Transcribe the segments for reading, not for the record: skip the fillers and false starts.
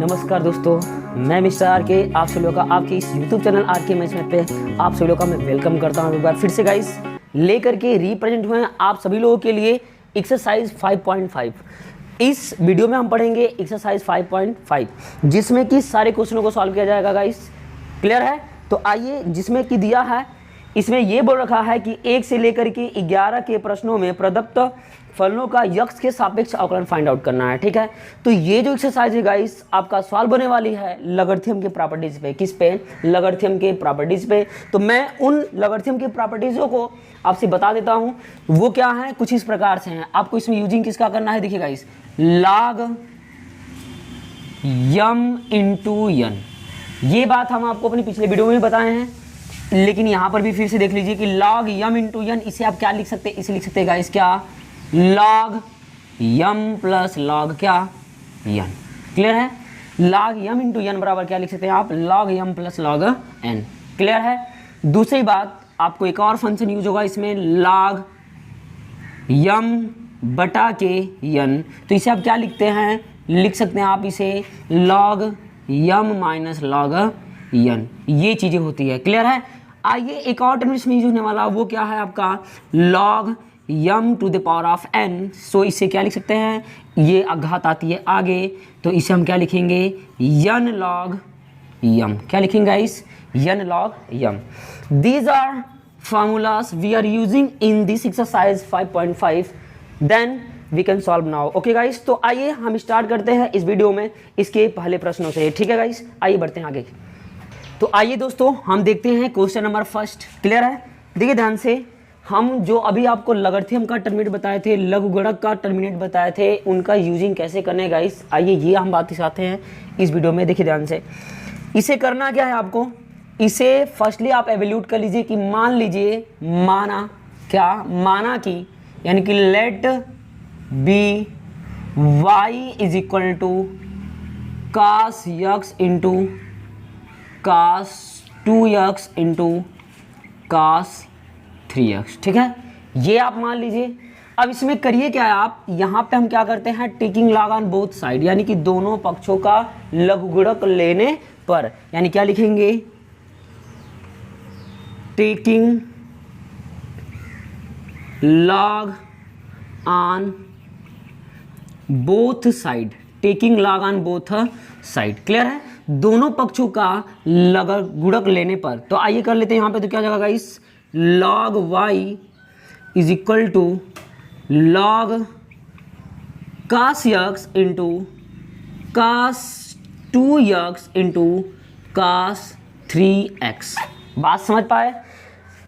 नमस्कार दोस्तों, मैं मिस्टर आर के आप सभी लोगों का आपके इस यूट्यूब चैनल आर के मैच में पे आप सभी लोगों का मैं वेलकम करता हूँ। एक बार फिर से गाइस लेकर के रिप्रेजेंट हुए हैं आप सभी लोगों के लिए एक्सरसाइज 5.5। इस वीडियो में हम पढ़ेंगे एक्सरसाइज 5.5 जिसमें कि सारे क्वेश्चनों को सॉल्व किया जाएगा गाइस। क्लियर है? तो आइए, जिसमें कि दिया है इसमें ये बोल रखा है कि 1 से लेकर के 11 के प्रश्नों में प्रदत्त फलनों का यक्ष के सापेक्ष अवकलन फाइंड आउट करना है। ठीक है, तो ये जो एक्सरसाइज है गाइस आपका सॉल्व होने वाली है लॉगरिथम के प्रॉपर्टीज पे। किस पे? लॉगरिथम के प्रॉपर्टीज पे। तो मैं उन लॉगरिथम के प्रॉपर्टीजों को आपसे बता देता हूँ, वो क्या है, कुछ इस प्रकार से हैं। आपको इसमें यूजिंग किसका करना है, देखिए guys, log m into n। ये बात हम आपको अपनी पिछले वीडियो में बताए हैं, लेकिन यहाँ पर भी फिर से देख लीजिए कि log m इंटू n, इसे आप क्या लिख सकते हैं, इसे लिख सकते हैं गाइस क्या, log m प्लस log क्या n। क्लियर है? log m इंटू n बराबर क्या लिख सकते हैं आप, log m plus log n। Clear है? दूसरी बात, आपको एक और फंक्शन यूज होगा इसमें, log m बटा के n। तो इसे आप क्या लिखते हैं, लिख सकते हैं आप इसे log m minus log n। ये चीज़ें होती है। क्लियर है? आइए एक और टर्म इसमें यूज होने वाला, वो क्या है आपका log m to the power of n। So इसे क्या लिख सकते हैं, ये अघात आती है आगे, तो इसे हम क्या लिखेंगे, n log m। क्या लिखेंगे guys, n log m। These are formulas we are using in this exercise 5.5 then we can solve now। Okay guys, तो आइए हम स्टार्ट करते हैं इस वीडियो में इसके पहले प्रश्नों से। ठीक है गाइस, आइए बढ़ते हैं आगे। तो आइए दोस्तों हम देखते हैं क्वेश्चन नंबर फर्स्ट। क्लियर है? देखिए ध्यान से, हम जो अभी आपको लॉगरिथम का टर्मिनेट बताए थे, लघुगणक का टर्मिनेट बताए थे, उनका यूजिंग कैसे करना है गाइस, आइए ये हम बात सिखाते हैं इस वीडियो में। देखिए ध्यान से, इसे करना क्या है आपको, इसे फर्स्टली आप एवेल्यूट कर लीजिए कि मान लीजिए, माना क्या, माना कि, यानी कि let be y is equal to cos x into cos 2x into cos 3x। ठीक है, ये आप मान लीजिए। अब इसमें करिए क्या है आप, यहाँ पे हम क्या करते हैं, taking log on both side, यानी कि दोनों पक्षों का लघुगणक लेने पर, यानी क्या लिखेंगे, taking log on both side, taking log on both side. Clear है? दोनों पक्षों का लघुगणक लेने पर। तो आइए कर लेते हैं यहाँ पे, तो क्या जाएगा guys, log y is equal to log cos x into cos 2x into cos 3x। बात समझ पाए?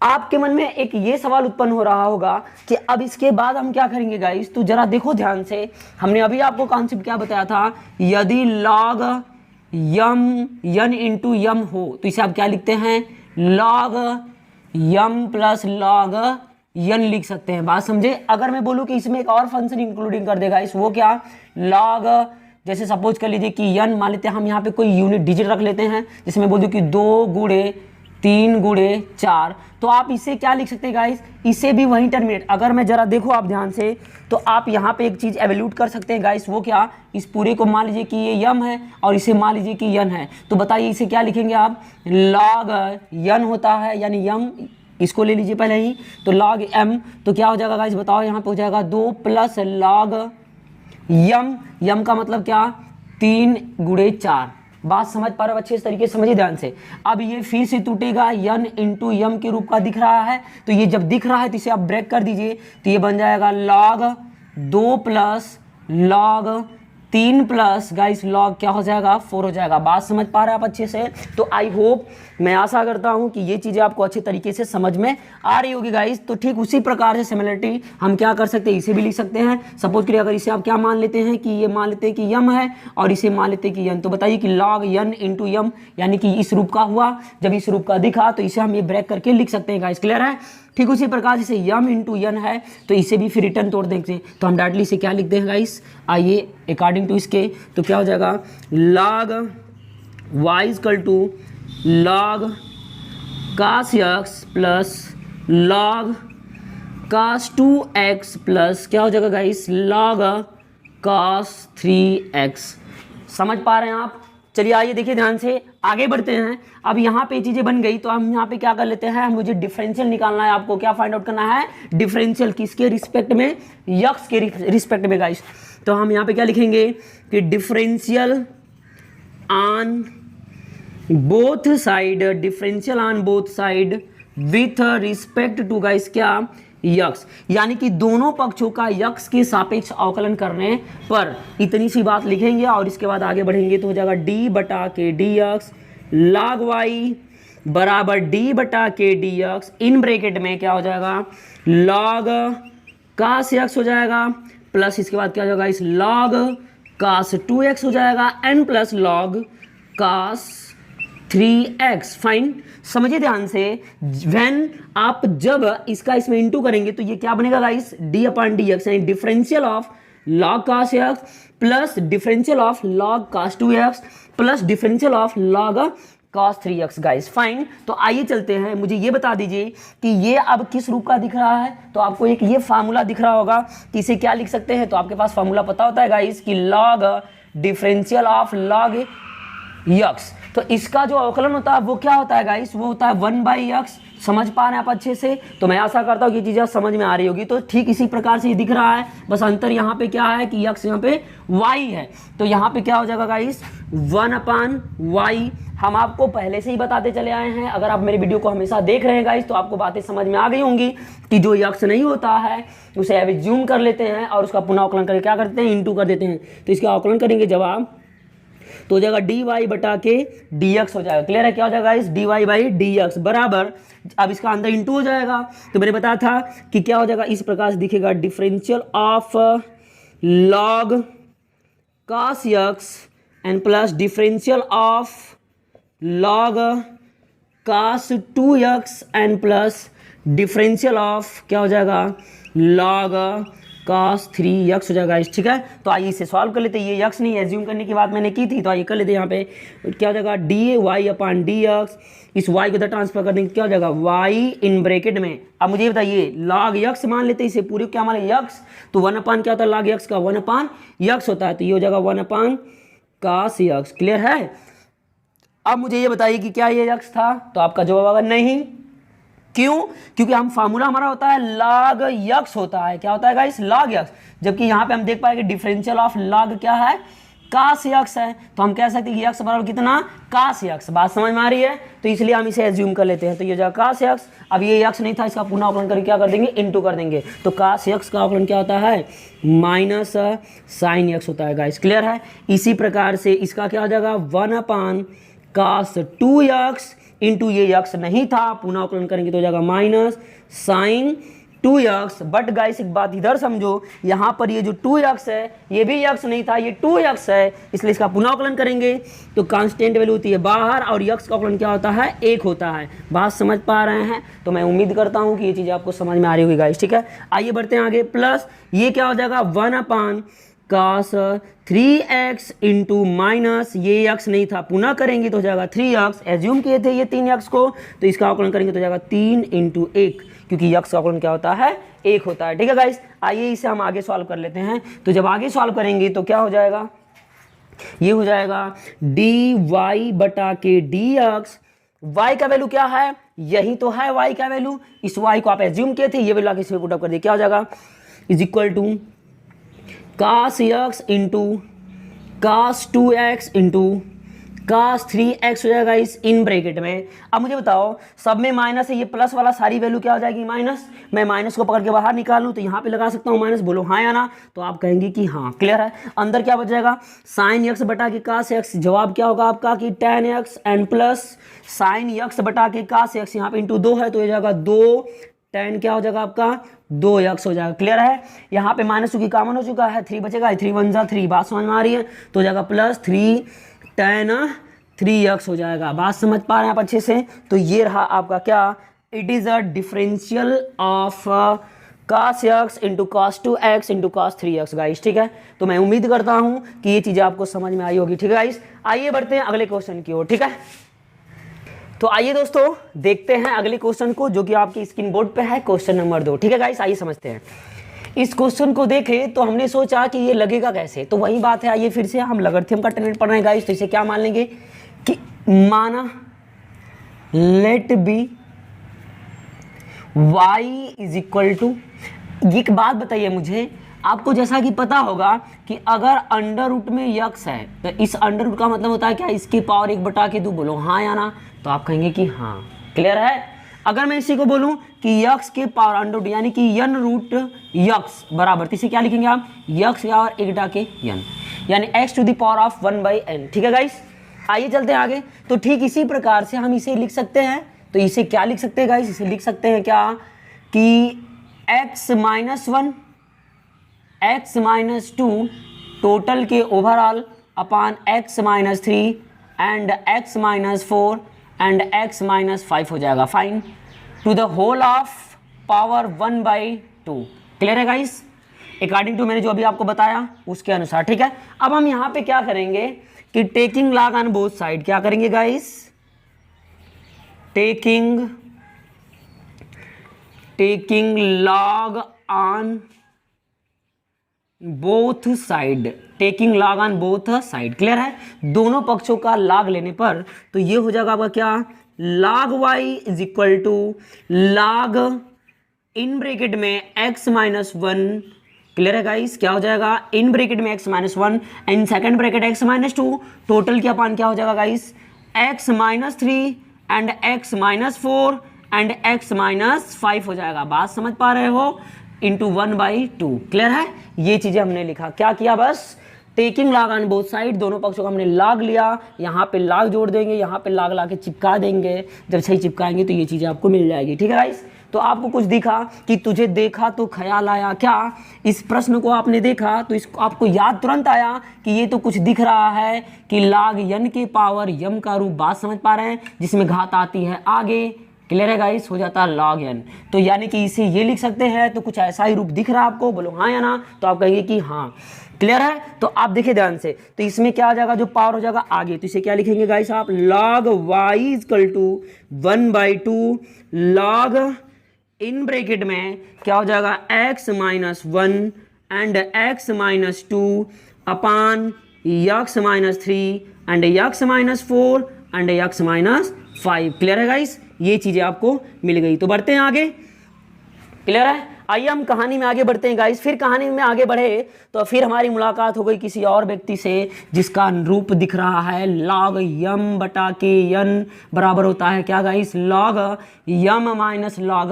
आपके मन में एक ये सवाल उत्पन्न हो रहा होगा कि अब इसके बाद हम क्या करेंगे गाइस। तो जरा देखो ध्यान से, हमने अभी आपको कॉन्सेप्ट क्या बताया था, यदि log n इंटू m हो तो इसे आप क्या लिखते हैं, log m plus log n लिख सकते हैं। बात समझे? अगर मैं बोलूँ कि इसमें एक और फंक्शन इंक्लूडिंग कर देगा इस, वो क्या, log, जैसे सपोज कर लीजिए कि n मान लेते हैं हम, यहाँ पे कोई यूनिट डिजिट रख लेते हैं, जैसे मैं बोल दूँ कि 2 गुणे 3 गुणे 4, तो आप इसे क्या लिख सकते हैं गाइस, इसे भी वही टर्मिनेट। अगर मैं जरा देखो आप ध्यान से, तो आप यहाँ पे एक चीज़ एवेल्यूट कर सकते हैं गाइस, वो क्या, इस पूरे को मान लीजिए कि ये m है और इसे मान लीजिए कि n है। तो बताइए इसे क्या लिखेंगे आप, log n होता है, यानी m, इसको ले लीजिए पहले ही, तो log m, तो क्या हो जाएगा गाइस बताओ, यहाँ पे हो जाएगा 2 प्लस log m का मतलब क्या, 3 गुणे 4। बात समझ पा रहे हो? अच्छे तरीके से समझिए ध्यान से। अब ये फिर से टूटेगा, n इंटू m के रूप का दिख रहा है, तो ये जब दिख रहा है तो इसे आप ब्रेक कर दीजिए, तो ये बन जाएगा log 2 plus log 3 plus guys log क्या हो जाएगा, 4 हो जाएगा। बात समझ पा रहे हैं आप अच्छे से? तो आई होप, मैं आशा करता हूं कि ये चीज़ें आपको अच्छे तरीके से समझ में आ रही होगी गाइस। तो ठीक उसी प्रकार से सिमिलरिटी हम क्या कर सकते हैं, इसे भी लिख सकते हैं। सपोज करिए अगर इसे आप क्या मान लेते हैं कि ये मान लेते हैं कि m है और इसे मान लेते हैं कि n, तो बताइए कि log n इंटू m, यानी कि इस रूप का हुआ, जब इस रूप का दिखा तो इसे हम ये ब्रेक करके लिख सकते हैं गाइस। क्लियर है? ठीक उसी प्रकार जैसे m इंटू n है, तो इसे भी फिर रिटर्न तोड़ देंगे, तो हम डायरेक्टली इसे क्या लिख दें गाइस, आइए अकॉर्डिंग टू इसके, तो क्या हो जाएगा, log y equal to log cos x plus log cos 2x plus क्या हो जाएगा गाइस, log cos 3x। समझ पा रहे हैं आप? चलिए आइए देखिए ध्यान से आगे बढ़ते हैं। अब यहाँ पे चीजें बन गई तो हम यहाँ पे क्या कर लेते हैं, मुझे डिफरेंशियल निकालना है। आपको क्या फाइंड आउट करना है, डिफरेंशियल किसके रिस्पेक्ट में, यक्स के रिस्पेक्ट में गाइस। तो हम यहाँ पे क्या लिखेंगे कि differential on both side, differential on both side with respect to guys क्या, यक्स, यानी कि दोनों पक्षों का यक्स के सापेक्ष अवकलन करने पर इतनी सी बात लिखेंगे और इसके बाद आगे बढ़ेंगे तो हो जाएगा डी बटा के डी एक्स log वाई बराबर डी बटा के डी एक्स, इन ब्रैकेट में क्या हो जाएगा log cos x हो जाएगा, प्लस इसके बाद क्या हो जाएगा इस log cos 2x हो जाएगा n plus log cos 3x। Fine, समझिए ध्यान से, व्हेन आप जब इसका इसमें इंटू करेंगे तो ये क्या बनेगा guys, d upon D X, यानी differential of log cos x plus differential of log cos 2x plus differential of log cos 3x guys. Fine, तो आइए चलते हैं, मुझे ये बता दीजिए कि ये अब किस रूप का दिख रहा है। तो आपको एक ये फार्मूला दिख रहा होगा कि इसे क्या लिख सकते हैं, तो आपके पास फार्मूला पता होता है गाइस कि log differential of log x। तो इसका जो अवकलन होता है वो क्या होता है गाइस, वो होता है 1/x। समझ पा रहे हैं आप अच्छे से, तो मैं आशा करता हूँ कि ये चीज़ें समझ में आ रही होगी। तो ठीक इसी प्रकार से ये दिख रहा है, बस अंतर यहाँ पे क्या है कि x यहाँ पे y है, तो यहाँ पे क्या हो जाएगा गाइस 1/y। हम आपको पहले से ही बताते चले आए हैं, अगर आप मेरे वीडियो को हमेशा देख रहे हैं गाइस तो आपको बातें समझ में आ गई होंगी कि जो x नहीं होता है उसे एज्यूम कर लेते हैं और उसका पुनः अवकलन करके क्या करते हैं, इंटू कर देते हैं। तो इसका अवकलन करेंगे जवाब तो हो जाएगा डी वाई बटा के डी एक्स हो जाएगा। क्लियर है, क्या हो जाएगा इस d y by d x बराबर, अब इसका अंदर इंटू हो जाएगा। तो मैंने बताया था कि क्या हो जाएगा, इस प्रकार से दिखेगा differential of log cos x and plus differential of log cos 2x and plus differential of क्या हो जाएगा log cos 3x हो जाएगा। ठीक है, तो आइए इसे सॉल्व कर लेते हैं। ये x नहीं एज्यूम करने की बात मैंने की थी, तो आइए कर लेते हैं। यहाँ पे क्या हो जाएगा d y upon D x, इस y को इधर ट्रांसफर कर देंगे, क्या हो जाएगा y इन ब्रैकेट में। अब मुझे बताइए log x मान लेते हैं, इसे पूरे क्या मान लें x, तो 1/, क्या होता है log x का 1/x होता है, तो ये हो जाएगा 1/cos x। क्लियर है, अब मुझे ये बताइए कि क्या ये x था, तो आपका जवाब होगा नहीं। क्यों, क्योंकि हम फार्मूला हमारा होता है log x होता है, क्या होता है गाइस log x, जबकि यहाँ पे हम देख पाएंगे डिफरेंशियल ऑफ log क्या है cos x है, तो हम कह सकते हैं कि x बराबर कितना cos x। बात समझ में आ रही है, तो इसलिए हम इसे एज्यूम कर लेते हैं। तो ये जो cos x, अब ये x नहीं था, इसका पुनः अवकलन करके क्या कर देंगे, इंटू कर देंगे। तो cos x का अवकलन क्या होता है माइनस sin x होता है गाइस। क्लियर है, इसी प्रकार से इसका क्या हो जाएगा 1/cos 2x इंटू ये x नहीं था, पुनः अवकलन करेंगे तो हो जाएगा minus sin 2x। But guys एक बात इधर समझो, यहाँ पर ये जो 2x है ये भी x नहीं था, ये 2x है, इसलिए इसका पुनः अवकलन करेंगे तो कांस्टेंट वैल्यू होती है बाहर और x का अवकलन क्या होता है 1 होता है। बात समझ पा रहे हैं, तो मैं उम्मीद करता हूँ कि ये चीज़ आपको समझ में आ रही होगी गाइस। ठीक है, आइए बढ़ते हैं आगे। प्लस ये क्या हो जाएगा 1/cos 3x इंटू माइनस ये x नहीं था, पुनः करेंगे तो हो जाएगा 3x। एज्यूम किए थे ये 3x को, तो इसका अवकलन करेंगे तो हो जाएगा 3 इंटू 1, क्योंकि x का अवकलन क्या होता है 1 होता है। ठीक है गाइस, आइए इसे हम आगे सॉल्व कर लेते हैं। तो जब आगे सॉल्व करेंगे तो क्या हो जाएगा, ये हो जाएगा डी वाई बटा के डी एक्स। y का वैल्यू क्या है, यही तो है y का वैल्यू, इस y को आप एज्यूम किए थे, ये वैल्यू आगे इसमें पुट अप कर दिए, क्या हो जाएगा is equal to cos x into cos 2x into cos 3x हो जाएगा इस इन ब्रैकेट में। अब मुझे बताओ, सब में माइनस है, ये प्लस वाला सारी वैल्यू क्या हो जाएगी माइनस। मैं माइनस को पकड़ के बाहर निकालूं तो यहाँ पे लगा सकता हूँ माइनस, बोलो हाँ या ना, तो आप कहेंगे कि हाँ। क्लियर है, अंदर क्या बच जाएगा sin x बटा के cos x, जवाब क्या होगा आपका कि tan x and plus sin x बटा के cos x, यहाँ पे इंटू 2 है तो हो जाएगा 2 tan क्या हो जाएगा आपका 2x हो जाएगा। क्लियर है, यहाँ पे माइनस चूंकि कॉमन हो चुका है, 3 बचेगा, 3 1 जा 3, बात समझ में आ रही है, तो हो जाएगा प्लस 3 tan 3x हो जाएगा। बात समझ पा रहे हैं आप अच्छे से, तो ये रहा आपका क्या, it is a differential of cos x into cos 2x into cos 3x guys. ठीक है, तो मैं उम्मीद करता हूँ कि ये चीज़ें आपको समझ में आई होगी। ठीक है गाइस, आइए बढ़ते हैं अगले क्वेश्चन की ओर। ठीक है, तो आइए दोस्तों देखते हैं अगले क्वेश्चन को, जो कि आपकी स्क्रीन बोर्ड पे है, क्वेश्चन नंबर 2। ठीक है गाइस, आइए समझते हैं। इस क्वेश्चन को देखे तो हमने सोचा कि ये लगेगा कैसे, तो वही बात है, आइए फिर से हम लॉगरिथम का टेक्निक पढ़ रहे हैं गाइस। तो इसे क्या मान लेंगे कि माना let be y is equal to, एक बात बताइए मुझे, आपको जैसा कि पता होगा कि अगर अंडर रूट में यक्स है तो इस अंडर रूट का मतलब होता है क्या, इसकी पावर 1/2 बोलो हाँ या ना, तो आप कहेंगे कि हाँ। क्लियर है? अगर मैं इसी को बोलूं कि यक्स के पावर अंडर रूट यानी कि यन रूट यक्स बराबर, तो इसे क्या लिखेंगे आप, यक्स पावर 1/n यानी x to the power of 1/n। ठीक है गाइस, आइए चलते हैं आगे। तो ठीक इसी प्रकार से हम इसे लिख सकते हैं, तो इसे क्या लिख सकते हैं गाइस, इसे लिख सकते हैं क्या कि x - 1 x - 2 टोटल के overall upon x - 3 and x - 4 and x - 5 हो जाएगा, fine, to the whole of power 1/2। Clear है गाइस? अकॉर्डिंग टू मैंने जो अभी आपको बताया उसके अनुसार। ठीक है, अब हम यहाँ पे क्या करेंगे कि taking log on both side, क्या करेंगे guys, taking log on both side, taking log on both side. Clear है? दोनों पक्षों का लॉग लेने पर तो ये हो जाएगा आपका क्या, log y is equal to log in bracket में x - 1। क्लियर है गाइस? क्या हो जाएगा, इन ब्रैकेट में x - 1 and second bracket x - 2 total के अपान क्या हो जाएगा guys, x - 3 and x - 4 and x - 5 हो जाएगा। बात समझ पा रहे हो, इंटू 1/2। क्लियर है? ये चीजें हमने लिखा, क्या किया, बस taking log on both side, दोनों पक्षों का हमने लॉग लिया, यहाँ पे लॉग जोड़ देंगे, यहाँ पे लॉग ला के चिपका देंगे, जब सही चिपकाएंगे तो ये चीजें आपको मिल जाएगी। ठीक है गाइस? तो आपको कुछ दिखा कि तुझे देखा तो ख्याल आया, क्या इस प्रश्न को आपने देखा तो इसको आपको याद तुरंत आया कि ये तो कुछ दिख रहा है कि log n के पावर m का रूप, बात समझ पा रहे हैं, जिसमें घात आती है आगे। क्लियर है गाइस? हो जाता है log n, तो यानी कि इसे ये लिख सकते हैं, तो कुछ ऐसा ही रूप दिख रहा है आपको, बोलो हाँ या ना, तो आप कहेंगे कि हाँ। क्लियर है? तो आप देखिए ध्यान से, तो इसमें क्या आ जाएगा, जो पावर हो जाएगा आगे, तो इसे क्या लिखेंगे गाइस आप, log y equal to 1/2 log in bracket में क्या हो जाएगा, x - 1 and x - 2 upon x - 3 and x - 4 and x - 5। Clear है गाइस? ये चीजें आपको मिल गई। तो बढ़ते हैं आगे। क्लियर है? आइए हम कहानी में आगे बढ़ते हैं गाइस। फिर कहानी में आगे बढ़े तो फिर हमारी मुलाकात हो गई किसी और व्यक्ति से जिसका रूप दिख रहा है log m/n बराबर होता है क्या guys, log m - log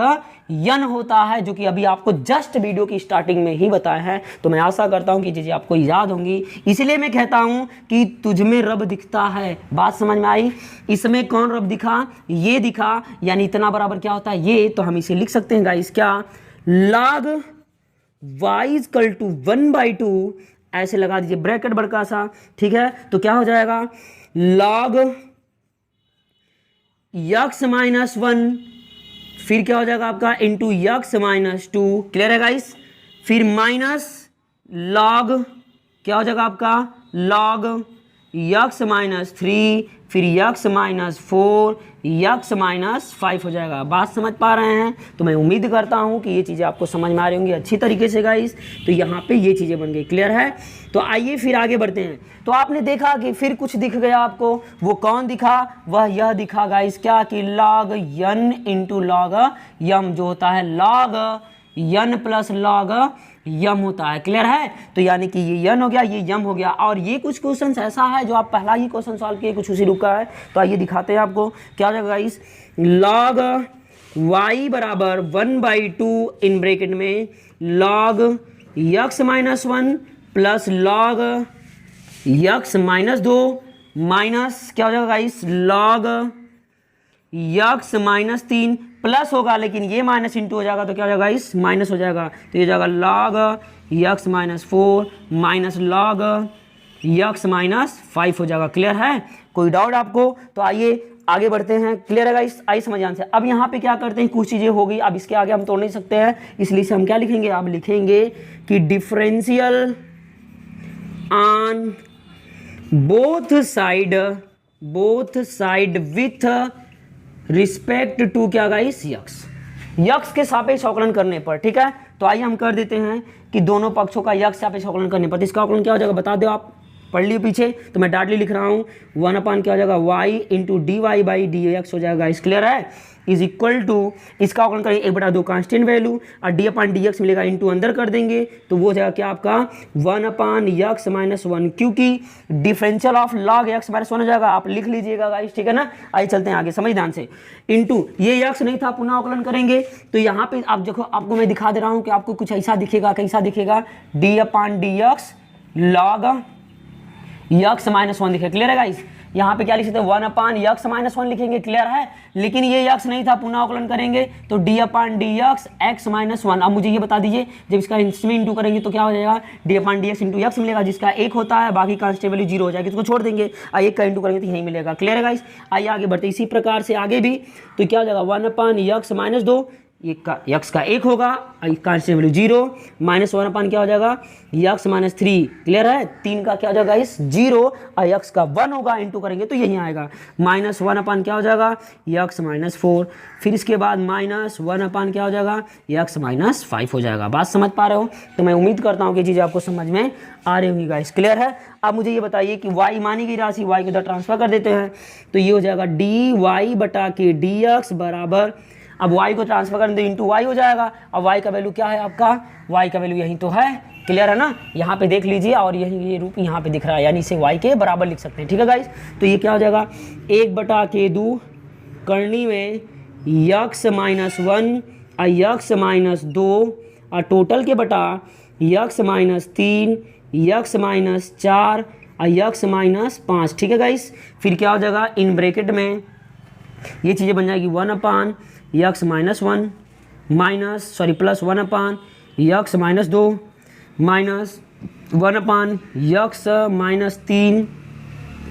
n होता है, जो कि अभी आपको जस्ट वीडियो की स्टार्टिंग में ही बताया है। तो मैं आशा करता हूं कि चीजें आपको याद होंगी, इसलिए मैं कहता हूं कि तुझ में रब दिखता है। बात समझ में आई? इसमें कौन रब दिखा, ये दिखा, यानी इतना बराबर क्या होता है ये, तो हम इसे लिख सकते हैं गाइस क्या, log y इक्वल टू 1/2, ऐसे लगा दीजिए ब्रैकेट बड़का सा। ठीक है, तो क्या हो जाएगा, log x - 1, फिर क्या हो जाएगा आपका इंटू x - 2। क्लियर है गाइस? फिर माइनस log क्या हो जाएगा आपका, log x - 3, फिर x - 4, x - 5 हो जाएगा। बात समझ पा रहे हैं? तो मैं उम्मीद करता हूं कि ये चीज़ें आपको समझ में आ रही होंगी अच्छी तरीके से गाइस। तो यहाँ पे ये चीज़ें बन गई। क्लियर है? तो आइए फिर आगे बढ़ते हैं। तो आपने देखा कि फिर कुछ दिख गया आपको, वो कौन दिखा, वह यह दिखा गाइस क्या, कि log n into log m, जो होता है log n प्लस log यम होता है। क्लियर है? तो यानी कि ये यन हो गया, ये यम हो गया। और ये कुछ क्वेश्चन ऐसा है जो आप पहला ही क्वेश्चन सॉल्व किए, कुछ उसी रूप का है। तो आइए दिखाते हैं आपको क्या हो जाएगा गाइस, log y बराबर 1/2 इन ब्रैकेट में log x - 1 plus log x - 2 minus क्या हो जाएगा गाइस, log x - 3 प्लस होगा, लेकिन ये माइनस इंटू हो जाएगा तो क्या हो जाएगा इस माइनस हो जाएगा, तो ये जाएगा log x - 4 minus log x - 5 हो जाएगा। क्लियर है? कोई डाउट आपको? तो आइए आगे बढ़ते हैं। क्लियर है गाइस? आइए समझ आने से। अब यहाँ पे क्या करते हैं, कुछ चीजें हो गई, अब इसके आगे हम तोड़ नहीं सकते हैं, इसलिए से हम क्या लिखेंगे, अब लिखेंगे कि differential on both side with respect to क्या गाइस, यक्स के सापेक्ष अवकलन करने पर। ठीक है, तो आइए हम कर देते हैं कि दोनों पक्षों का यक्स यहाँ पे अवकलन करने पर, तो इसका अवकलन क्या हो जाएगा बता दो, आप पढ़ लियो पीछे, तो मैं डायरेक्टली लिख रहा हूँ 1 क्या हो जाएगा y into d y by d x हो जाएगा, इस क्लियर है, इज इक्वल टू इसका अवकलन करेंगे 1/2 कांस्टेंट वैल्यू और डी अपान डी एक्स मिलेगा इंटू अंदर कर देंगे तो वो हो जाएगा क्या आपका 1/(x-1), क्योंकि डिफरेंशियल ऑफ log x-1 हो जाएगा, आप लिख लीजिएगा गाइस, ठीक है ना। आइए चलते हैं आगे, समझ ध्यान से, इंटू ये x नहीं था, पुनः अवकलन करेंगे तो यहाँ पे आप देखो, आपको मैं दिखा दे रहा हूँ कि आपको कुछ ऐसा दिखेगा, कैसा दिखेगा, डी अपान डी एक्स log x-1 दिखे, क्लियर है गाइस। यहाँ पे क्या लिख सकते हैं 1/(x-1) लिखेंगे, क्लियर है, लेकिन ये x नहीं था, पुनः अवकलन करेंगे तो d अपान डी एक्स x-1। अब मुझे ये बता दीजिए, जब इसका इसमें इंटू करेंगे तो क्या हो जाएगा, d अपान डी एक्स इंटू एक्स मिलेगा, जिसका 1 होता है, बाकी कांस्टेंट वैल्यू 0 हो जाएगी, इसको छोड़ देंगे, आइए का इंटू करेंगे तो यही मिलेगा, क्लियर है गाइस। आइए आगे बढ़ते, इसी प्रकार से आगे भी, तो क्या हो जाएगा 1/(x-2), ये x का 1 होगा, कांस्टेंट वैल्यू 0, -1 क्या हो जाएगा x-3, क्लियर है, 3 का क्या हो जाएगा इस 0 और x का 1 होगा, इंटू करेंगे तो यही आएगा, -1 क्या हो जाएगा x-4, फिर इसके बाद -1 क्या हो जाएगा x-5 हो जाएगा। बात समझ पा रहे हो, तो मैं उम्मीद करता हूँ कि चीज़ें आपको समझ में आ रही होंगी गाइस, क्लियर है। अब मुझे ये बताइए कि y मानी गई राशि y को इधर ट्रांसफर कर देते हैं, तो ये हो जाएगा dy/dx बराबर, अब y को ट्रांसफर करें तो इंटू वाई हो जाएगा, अब y का वैल्यू क्या है आपका, y का वैल्यू यही तो है, क्लियर है ना, यहाँ पे देख लीजिए, और यही ये रूप यहाँ पे दिख रहा है, यानी इसे y के बराबर लिख सकते हैं, ठीक है गाइस। तो ये क्या हो जाएगा 1/2 करनी में x-1 और x-2 और टोटल के बटा x-3 x-4 और x-5, ठीक है गाइस। फिर क्या हो जाएगा इन ब्रैकेट में ये चीज़ें बन जाएगी 1/(x-1) plus 1/(x-2) minus 1/(x-3)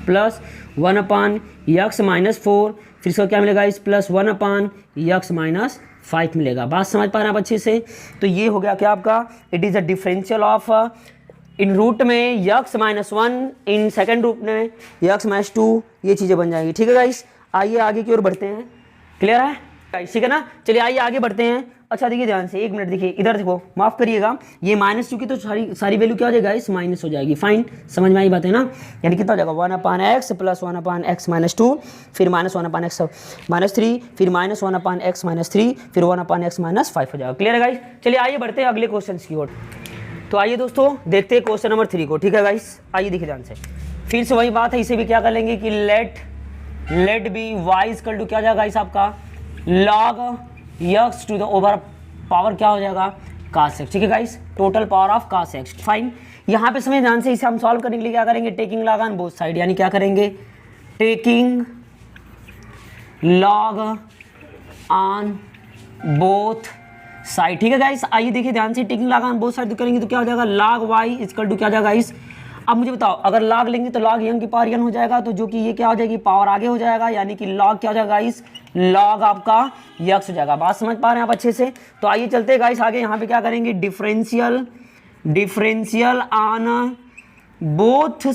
plus 1/(x-4), फिर इसका क्या मिलेगा इस प्लस 1/(x-5) मिलेगा। बात समझ पा रहे हैं आप अच्छे से, तो ये हो गया क्या आपका, it is a differential of in root में x-1, इन सेकेंड रूट में x-2, ये चीज़ें बन जाएगी, ठीक है गाइस। आइए आगे की ओर बढ़ते हैं, क्लियर है गाइस, ठीक है ना। चलिए आइए आगे बढ़ते हैं। अच्छा देखिए ध्यान से, 1 मिनट देखिए, इधर देखो, माफ करिएगा, ये माइनस चूंकि तो सारी वैल्यू क्या हो जाएगा इस माइनस हो जाएगी, फाइन, समझ में आई बात है ना। यानी कितना हो जाएगा 1/(x प्लस 1/(x-2), फिर -1/(x-3), फिर -1/(x-3), फिर 1/(x-5) हो जाएगा, क्लियर है गाइस। चलिए आइए बढ़ते हैं अगले क्वेश्चन की ओर। तो आइए दोस्तों देखते हैं क्वेश्चन नंबर 3 को, ठीक है गाइस। आइए देखिए ध्यान से, फिर से वही बात है, इसे भी क्या कर लेंगे कि let be y equal to क्या हो जाएगा इस आपका log x to the over power क्या हो जाएगा cos x, ठीक है guys, total power of cos x, fine. यहाँ पे समझ ध्यान से, इसे हम सॉल्व करने के लिए क्या करेंगे, taking log on both side, यानी क्या करेंगे taking log on both side, ठीक है गाइस। आइए देखिए ध्यान से, taking log on both side करेंगे तो क्या हो जाएगा log y इक्वल टू क्या हो जाएगा इस, अब मुझे बताओ अगर log लेंगे तो log m की पावर n हो जाएगा, तो जो कि ये क्या हो जाएगी पावर आगे हो जाएगा, यानी कि log क्या हो जाएगा इस log आपका x हो जाएगा। बात समझ पा रहे हैं आप अच्छे से, तो आइए चलते हैं गाइस आगे। यहाँ पे क्या करेंगे differential on both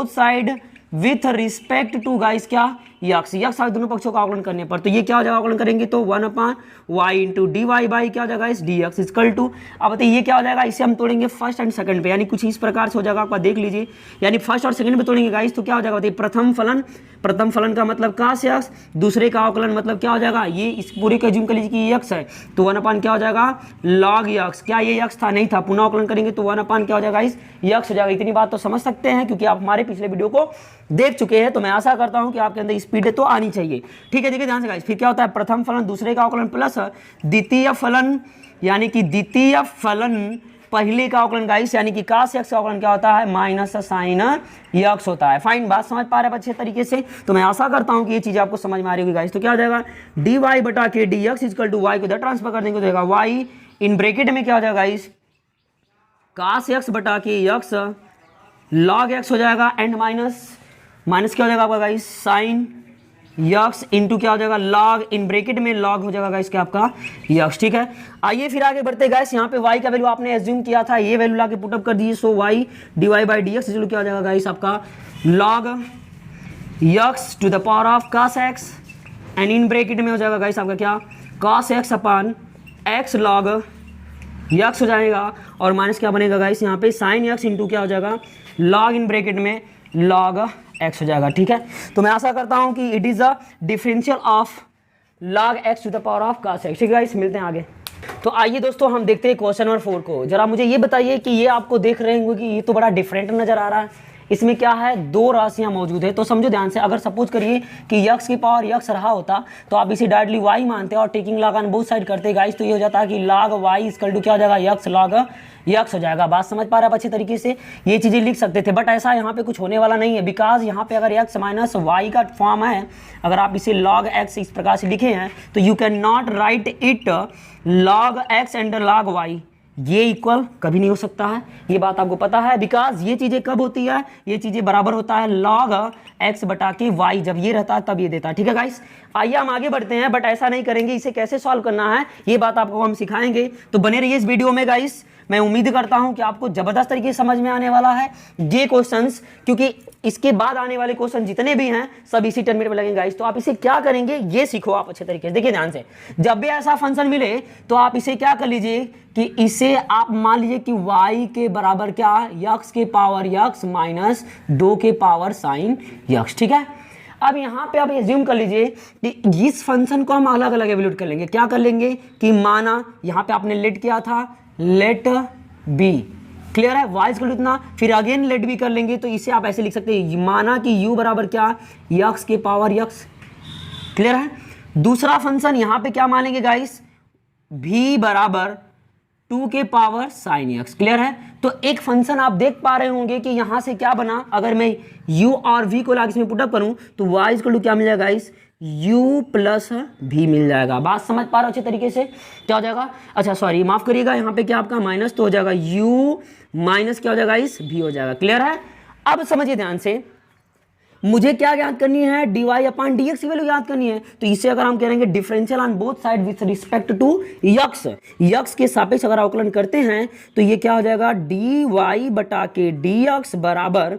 side with respect to guys क्या यक्स दोनों पक्षों का अवकलन करने पर, तो ये क्या हो जाएगा अवकलन करेंगे तो 1/y into d y by क्या हो जाएगा इस डी एक्स इक्वल टू, अब बताइए ये क्या हो जाएगा, इसे हम तोड़ेंगे फर्स्ट एंड सेकंड पे, यानी कुछ इस प्रकार से हो जाएगा आपका, देख लीजिए, यानी फर्स्ट और सेकंड पे तोड़ेंगे गाइस तो क्या हो जाएगा बताइए, प्रथम फलन का मतलब cos x, दूसरे का अवकलन मतलब क्या हो जाएगा, ये इस पूरे का जूम कर लीजिए कि x है, तो 1/, क्या हो जाएगा log x, क्या ये x था, नहीं था, पुनः अवकलन करेंगे तो 1/, क्या हो जाएगा इस x हो जाएगा। इतनी बात तो समझ सकते हैं क्योंकि आप हमारे पिछले वीडियो को देख चुके हैं, तो मैं आशा करता हूं कि आपके अंदर स्पीड तो आनी चाहिए, ठीक है। देखिए ध्यान से गाइस, फिर क्या होता है प्रथम फलन दूसरे का अवकलन प्लस द्वितीय फलन, यानी कि द्वितीय फलन पहले का अवकलन गाइस, यानी कि cos x का अवकलन क्या होता है माइनस sin x होता है, फाइन। बात समझ पा रहे हैं अच्छे तरीके से, तो मैं आशा करता हूं कि ये चीजें आपको समझ में आ रही होगी गाइस। तो क्या हो जाएगा dy/k dx equal to y को इधर ट्रांसफर कर देंगे तो देगा y इन ब्रैकेट में क्या हो जाएगा guys cos x/k x log x हो जाएगा, एंड माइनस क्या हो जाएगा आपका गाइस sin यक्स इंटू क्या हो जाएगा log, इन ब्रैकेट में log हो जाएगा गाइस क्या आपका यक्स, ठीक है। आइए फिर आगे बढ़ते गाइस, यहाँ पे y का वैल्यू आपने एज्यूम किया था, ये वैल्यू लाके पुटअप कर दीजिए, सो y dy/dx इक्वल क्या हो जाएगा गाइस आपका log x to the power of cos x, and in bracket में हो जाएगा गाइस आपका क्या cos x upon x log x हो जाएगा और माइनस क्या बनेगा गाइस यहाँ पे साइन यक्स इंटू क्या हो जाएगा लॉग इन ब्रैकेट में लॉग एक्स हो जाएगा। ठीक है, तो मैं आशा करता हूँ कि it is the differential of log x to the power of cos x। ठीक है गाइस, मिलते हैं आगे। तो आइए दोस्तों हम देखते हैं क्वेश्चन नंबर 4 को। जरा मुझे ये बताइए कि ये आपको देख रहे होंगे कि ये तो बड़ा डिफरेंट नजर आ रहा है। इसमें क्या है, दो राशियां मौजूद है। तो समझो ध्यान से, अगर सपोज करिए कि यक्स की पावर यक्स रहा होता तो आप इसे डायरेक्टली वाई मानते और taking log on both side करते गाइस, तो ये हो जाता है कि लॉग वाई इक्वल टू क्या हो जाएगा यक्स लॉग यक्स हो जाएगा। बात समझ पा रहे आप अच्छे तरीके से, ये चीजें लिख सकते थे, बट ऐसा यहाँ पे कुछ होने वाला नहीं है, बिकॉज यहाँ पे अगर एक्स माइनस वाई का फॉर्म है, अगर आप इसे लॉग एक्स इस प्रकार से लिखे हैं तो you can not write it log x and log y, ये इक्वल कभी नहीं हो सकता है, ये बात आपको पता है। बिकॉज ये चीजें कब होती है, ये चीजें बराबर होता है लॉग एक्स बटा के वाई, जब ये रहता है तब ये देता है। ठीक है गाइस, आइए हम आगे बढ़ते हैं, बट ऐसा नहीं करेंगे, इसे कैसे सॉल्व करना है ये बात आपको हम सिखाएंगे। तो बने रहिए इस वीडियो में गाइस, मैं उम्मीद करता हूं कि आपको जबरदस्त तरीके से समझ में आने वाला है ये क्वेश्चंस, क्योंकि इसके बाद आने वाले क्वेश्चन जितने भी हैं सब इसी टर्मिनेट में लगेंगे गाइस। तो आप इसे क्या करेंगे ये सीखो आप अच्छे तरीके से। देखिए ध्यान से, जब भी ऐसा फंक्शन मिले तो आप इसे क्या कर लीजिए कि इसे आप मान लीजिए कि y के बराबर क्या यक्स के पावर यक्स माइनस 2 के पावर साइन यक्स। ठीक है, अब यहाँ पे आप एज्यूम कर लीजिए कि इस फंक्शन को हम अलग अलग एवेल्यूट कर लेंगे। क्या कर लेंगे कि माना यहाँ पे आपने लेट किया था लेट बी, क्लियर है, y इक्वल टू इतना, फिर अगेन लेट बी कर लेंगे, तो इसे आप ऐसे लिख सकते हैं माना कि u बराबर क्या यक्स के पावर यक्स, क्लियर है। दूसरा फंक्शन यहाँ पे क्या मानेंगे गाइस, v बराबर 2 के पावर साइन यक्स, क्लियर है। तो एक फंक्शन आप देख पा रहे होंगे कि यहां से क्या बना, अगर मैं u और v को लाके इसमें पुटअप करूं तो y इक्वल टू क्या मिल जाएगा गाइस u प्लस v मिल जाएगा। बात समझ पा रहे हो अच्छे तरीके से, क्या हो जाएगा, अच्छा सॉरी माफ करिएगा, यहाँ पे क्या आपका माइनस तो हो जाएगा u माइनस क्या हो जाएगा इस v हो जाएगा, क्लियर है। अब समझिए ध्यान से, मुझे क्या याद करनी है, dy अपॉन dx की वैल्यू याद करनी है। तो इसे अगर हम करेंगे differential on both side with respect to x, x के सापेक्ष अगर अवकलन करते हैं तो ये क्या हो जाएगा dy बटा के dx बराबर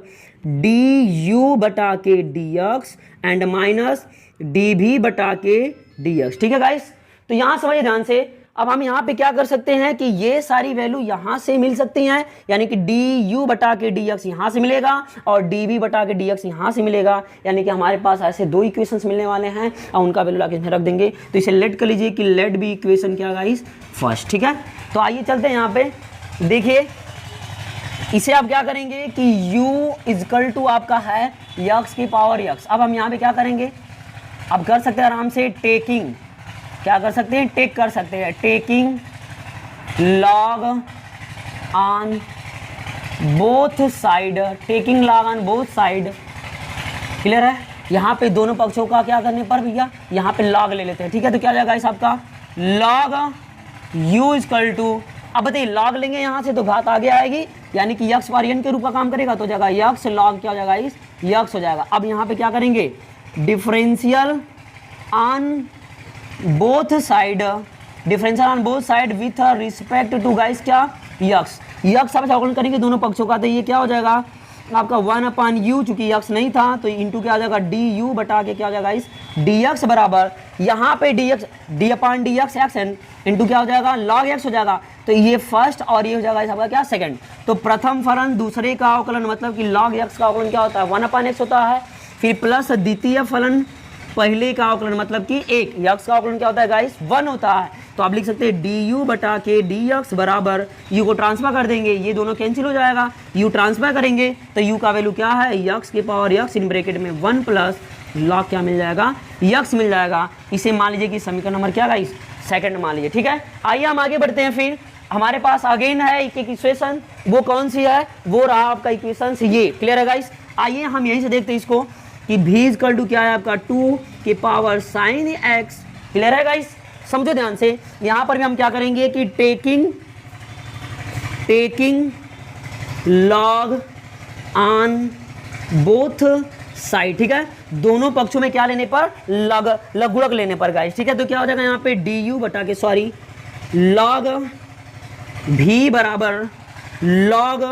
du बटा के dx एंड माइनस dv बटा के dx। ठीक है गाइस, तो यहां समझिए ध्यान से, अब हम यहाँ पे क्या कर सकते हैं कि ये सारी वैल्यू यहाँ से मिल सकती हैं, यानी कि du बटा के dx यहाँ से मिलेगा और dv बटा के dx यहाँ से मिलेगा, यानी कि हमारे पास ऐसे दो इक्वेशंस मिलने वाले हैं और उनका वैल्यू लाके इसमें रख देंगे। तो इसे लेट कर लीजिए कि लेट बी इक्वेशन क्या गाइस फर्स्ट। ठीक है, तो आइए चलते हैं यहाँ पे, देखिए इसे आप क्या करेंगे कि u इक्वल टू आपका है यक्स की पावर यक्स। अब हम यहाँ पे क्या करेंगे, अब कर सकते हैं आराम से टेकिंग, क्या कर सकते हैं, टेक कर सकते हैं, taking log on both side, taking log on both side, clear है। यहाँ पे दोनों पक्षों का क्या करने पर भैया यहाँ पे लॉग ले लेते हैं। ठीक है, तो क्या जाएगा इस आपका लॉग u इक्वल टू, अब बताइए लॉग लेंगे यहाँ से तो घात आगे आएगी, यानी कि यक्स वेरिएंट के रूप का काम करेगा, तो जाएगा यक्स लॉग क्या हो जाएगा इस यक्स हो जाएगा। अब यहाँ पे क्या करेंगे differential on both side, differential on both side with respect to guys क्या यक्स, यक्स आप अवकलन करेंगे दोनों पक्षों का, तो ये क्या हो जाएगा आपका 1 अपॉन यू, चूंकि यक्स नहीं था तो इंटू क्या हो जाएगा डी यू बटा के क्या हो जाएगा इस डी एक्स बराबर, यहाँ पे d x d upon D x x n into क्या हो जाएगा लॉग एक्स हो जाएगा। तो ये फर्स्ट और ये हो जाएगा इस आपका क्या सेकंड। तो प्रथम फलन दूसरे का अवकलन मतलब कि लॉग एक्स का अवकलन क्या होता है 1 अपॉन एक्स होता है, फिर प्लस द्वितीय फलन पहले का अवकलन मतलब कि एक यक्स का अवकलन क्या होता है गाइस 1 होता है। तो आप लिख सकते हैं डी यू बटा के डी एक्स बराबर, यू को ट्रांसफर कर देंगे, ये दोनों कैंसिल हो जाएगा, यू ट्रांसफर करेंगे तो यू का वैल्यू क्या है यक्स के पावर यक्स इन ब्रैकेट में 1 प्लस लॉग क्या मिल जाएगा यक्स मिल जाएगा। इसे मान लीजिए कि समीकरण नंबर क्या गाइस सेकंड मान लीजिए। ठीक है, आइए हम आगे बढ़ते हैं। फिर हमारे पास अगेन है एक इक्वेशन, वो कौन सी है, वो रहा आपका इक्वेशन ये, क्लियर है गाइस। आइए हम यहीं से देखते हैं इसको कि v इक्वल टू क्या है आपका 2 के पावर साइन x, क्लियर है गाइस। समझो ध्यान से, यहां पर भी हम क्या करेंगे कि taking log on both side, ठीक है, दोनों पक्षों में क्या लेने पर लघुगणक लेने पर गाइस। ठीक है, तो क्या हो जाएगा यहाँ पे डी यू बटा के सॉरी लॉग v बराबर लॉग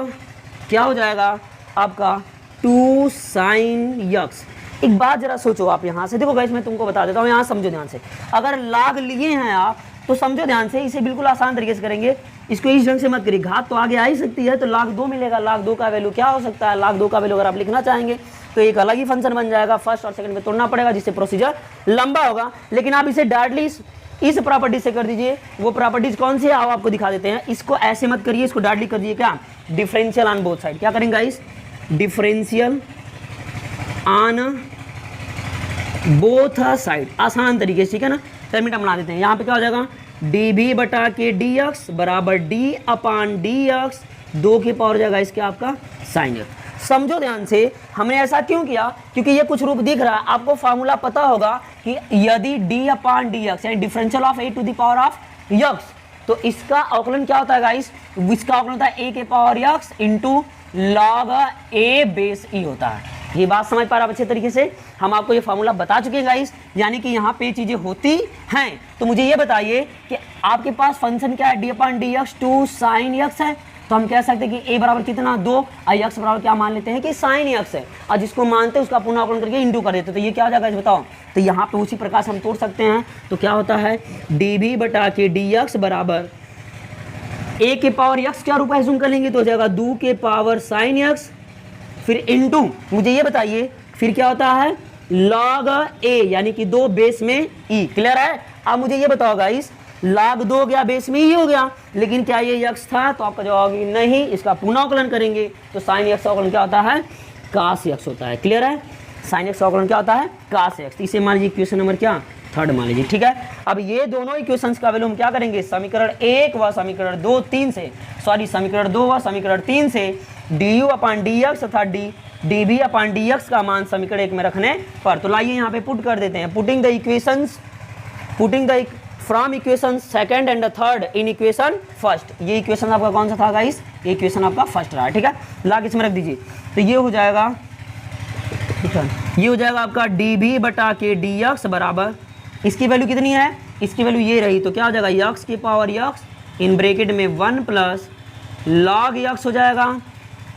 क्या हो जाएगा आपका 2 साइन यक्स। एक बात जरा सोचो आप यहाँ से, देखो गाइस मैं तुमको बता देता हूँ, यहाँ समझो ध्यान से, अगर लॉग लिए हैं आप तो समझो ध्यान से, इसे बिल्कुल आसान तरीके से करेंगे, इसको इस ढंग से मत करिए, घात तो आगे आ ही सकती है, तो लाख 2 मिलेगा, लाख 2 का वैल्यू क्या हो सकता है, लाख 2 का वैल्यू अगर आप लिखना चाहेंगे तो एक अलग ही फंक्शन बन जाएगा, फर्स्ट और सेकंड में तोड़ना पड़ेगा, जिससे प्रोसीजर लंबा होगा। लेकिन आप इसे डायरेक्टली इस प्रॉपर्टी से कर दीजिए। वो प्रॉपर्टीज कौन सी है आओ आपको दिखा देते हैं। इसको ऐसे मत करिए, इसको डायरेक्टली कर दीजिए क्या, डिफरेंशियल ऑन बोथ साइड। क्या करेंगे guys, differential on both side, आसान तरीके से, ठीक है ना। टर्मिनेटर बना देते हैं, यहाँ पे क्या हो जाएगा, dv बटा के dx बराबर d अपान dx, 2 की पावर जाएगा इसके आपका साइन एक्स। समझो ध्यान से, हमने ऐसा क्यों किया, क्योंकि ये कुछ रूप दिख रहा है, आपको फार्मूला पता होगा कि यदि d अपान dx यानी differential of a to the power of x, तो इसका अवकलन क्या होता है गाइस, इसका अवकलन होता है a के power x into log a base e होता है। ये बात समझ पा रहा अच्छे तरीके से, हम आपको ये फार्मूला बता चुके हैं गाइस, यानी कि यहाँ पे चीजें होती हैं। तो मुझे ये बताइए कि आपके पास फंक्शन क्या है, d upon dx to sine x है, तो हम कह सकते हैं कि a बराबर कितना 2 और x बराबर क्या मान लेते हैं कि साइन x है, और जिसको मानते हैं उसका पुनः अवकलन करके इंटू कर देते हैं। तो ये क्या हो जाएगा बताओ, तो यहाँ पे उसी प्रकार से हम तोड़ सकते हैं। तो क्या होता है, dv बटा के dx बराबर a के पावर x क्या रूप एज्यूम कर लेंगे, तो हो जाएगा 2 के पावर साइन x, फिर इनटू मुझे ये बताइए फिर क्या होता है, log a यानी कि 2 बेस में e। क्लियर है। अब मुझे ये बताओ गाइस, log 2 हो गया, बेस में e हो गया, लेकिन क्या ये x था, तो आपका जवाब होगी नहीं, इसका पुनः अवकलन करेंगे तो sin x का अवकलन क्या होता है, cos x होता है। क्लियर है, sin x का अवकलन क्या होता है, cos x। इसे मान लीजिए इक्वेशन नंबर क्या, 3 मान लीजिए, ठीक है। अब ये दोनों इक्वेशंस का वैल्यू हम क्या करेंगे, समीकरण 1 व समीकरण 2 3 से, सॉरी समीकरण 2 व समीकरण 3 से du अपान dx तथा dv अपान dx का मान समीकरण 1 में रखने पर। तो लाइए यहाँ पे पुट कर देते हैं, putting the equations, putting the from equation second and third in equation first. ये इक्वेशन आपका कौन सा था गाइस, ये इक्वेशन आपका फर्स्ट रहा है, ठीक है। ला के इसमें रख दीजिए, तो ये हो जाएगा, ठीक है, ये हो जाएगा आपका dv बटा के dx बराबर, इसकी वैल्यू कितनी है, इसकी वैल्यू ये रही, तो क्या हो जाएगा x की पावर x इन ब्रैकेट में 1 प्लस log x हो जाएगा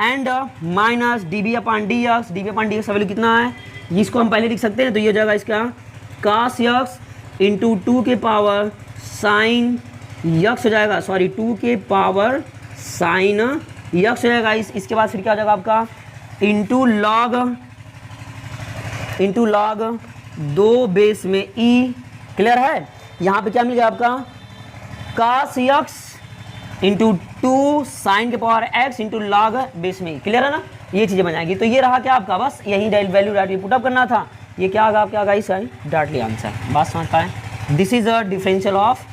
and minus dv upon dx, dv upon dx का वैल्यू कितना है, इसको हम पहले लिख सकते हैं, तो ये हो जाएगा इसका cos x इंटू 2 के पावर साइन x हो जाएगा, सॉरी 2 के पावर साइन x हो जाएगा। इसके बाद फिर क्या हो जाएगा आपका इंटू लॉग 2 बेस में e। क्लियर है। यहाँ पे क्या मिल गया आपका cos x इंटू 2 साइन के power x into log base में। क्लियर है ना, ये चीज़ें बन जाएंगी। तो ये रहा क्या आपका, बस यही वैल्यू डायरेक्टली पुटअप करना था। ये क्या होगा आपका गाइस, डायरेक्टली आंसर, बात समझ पाए। This is a differential of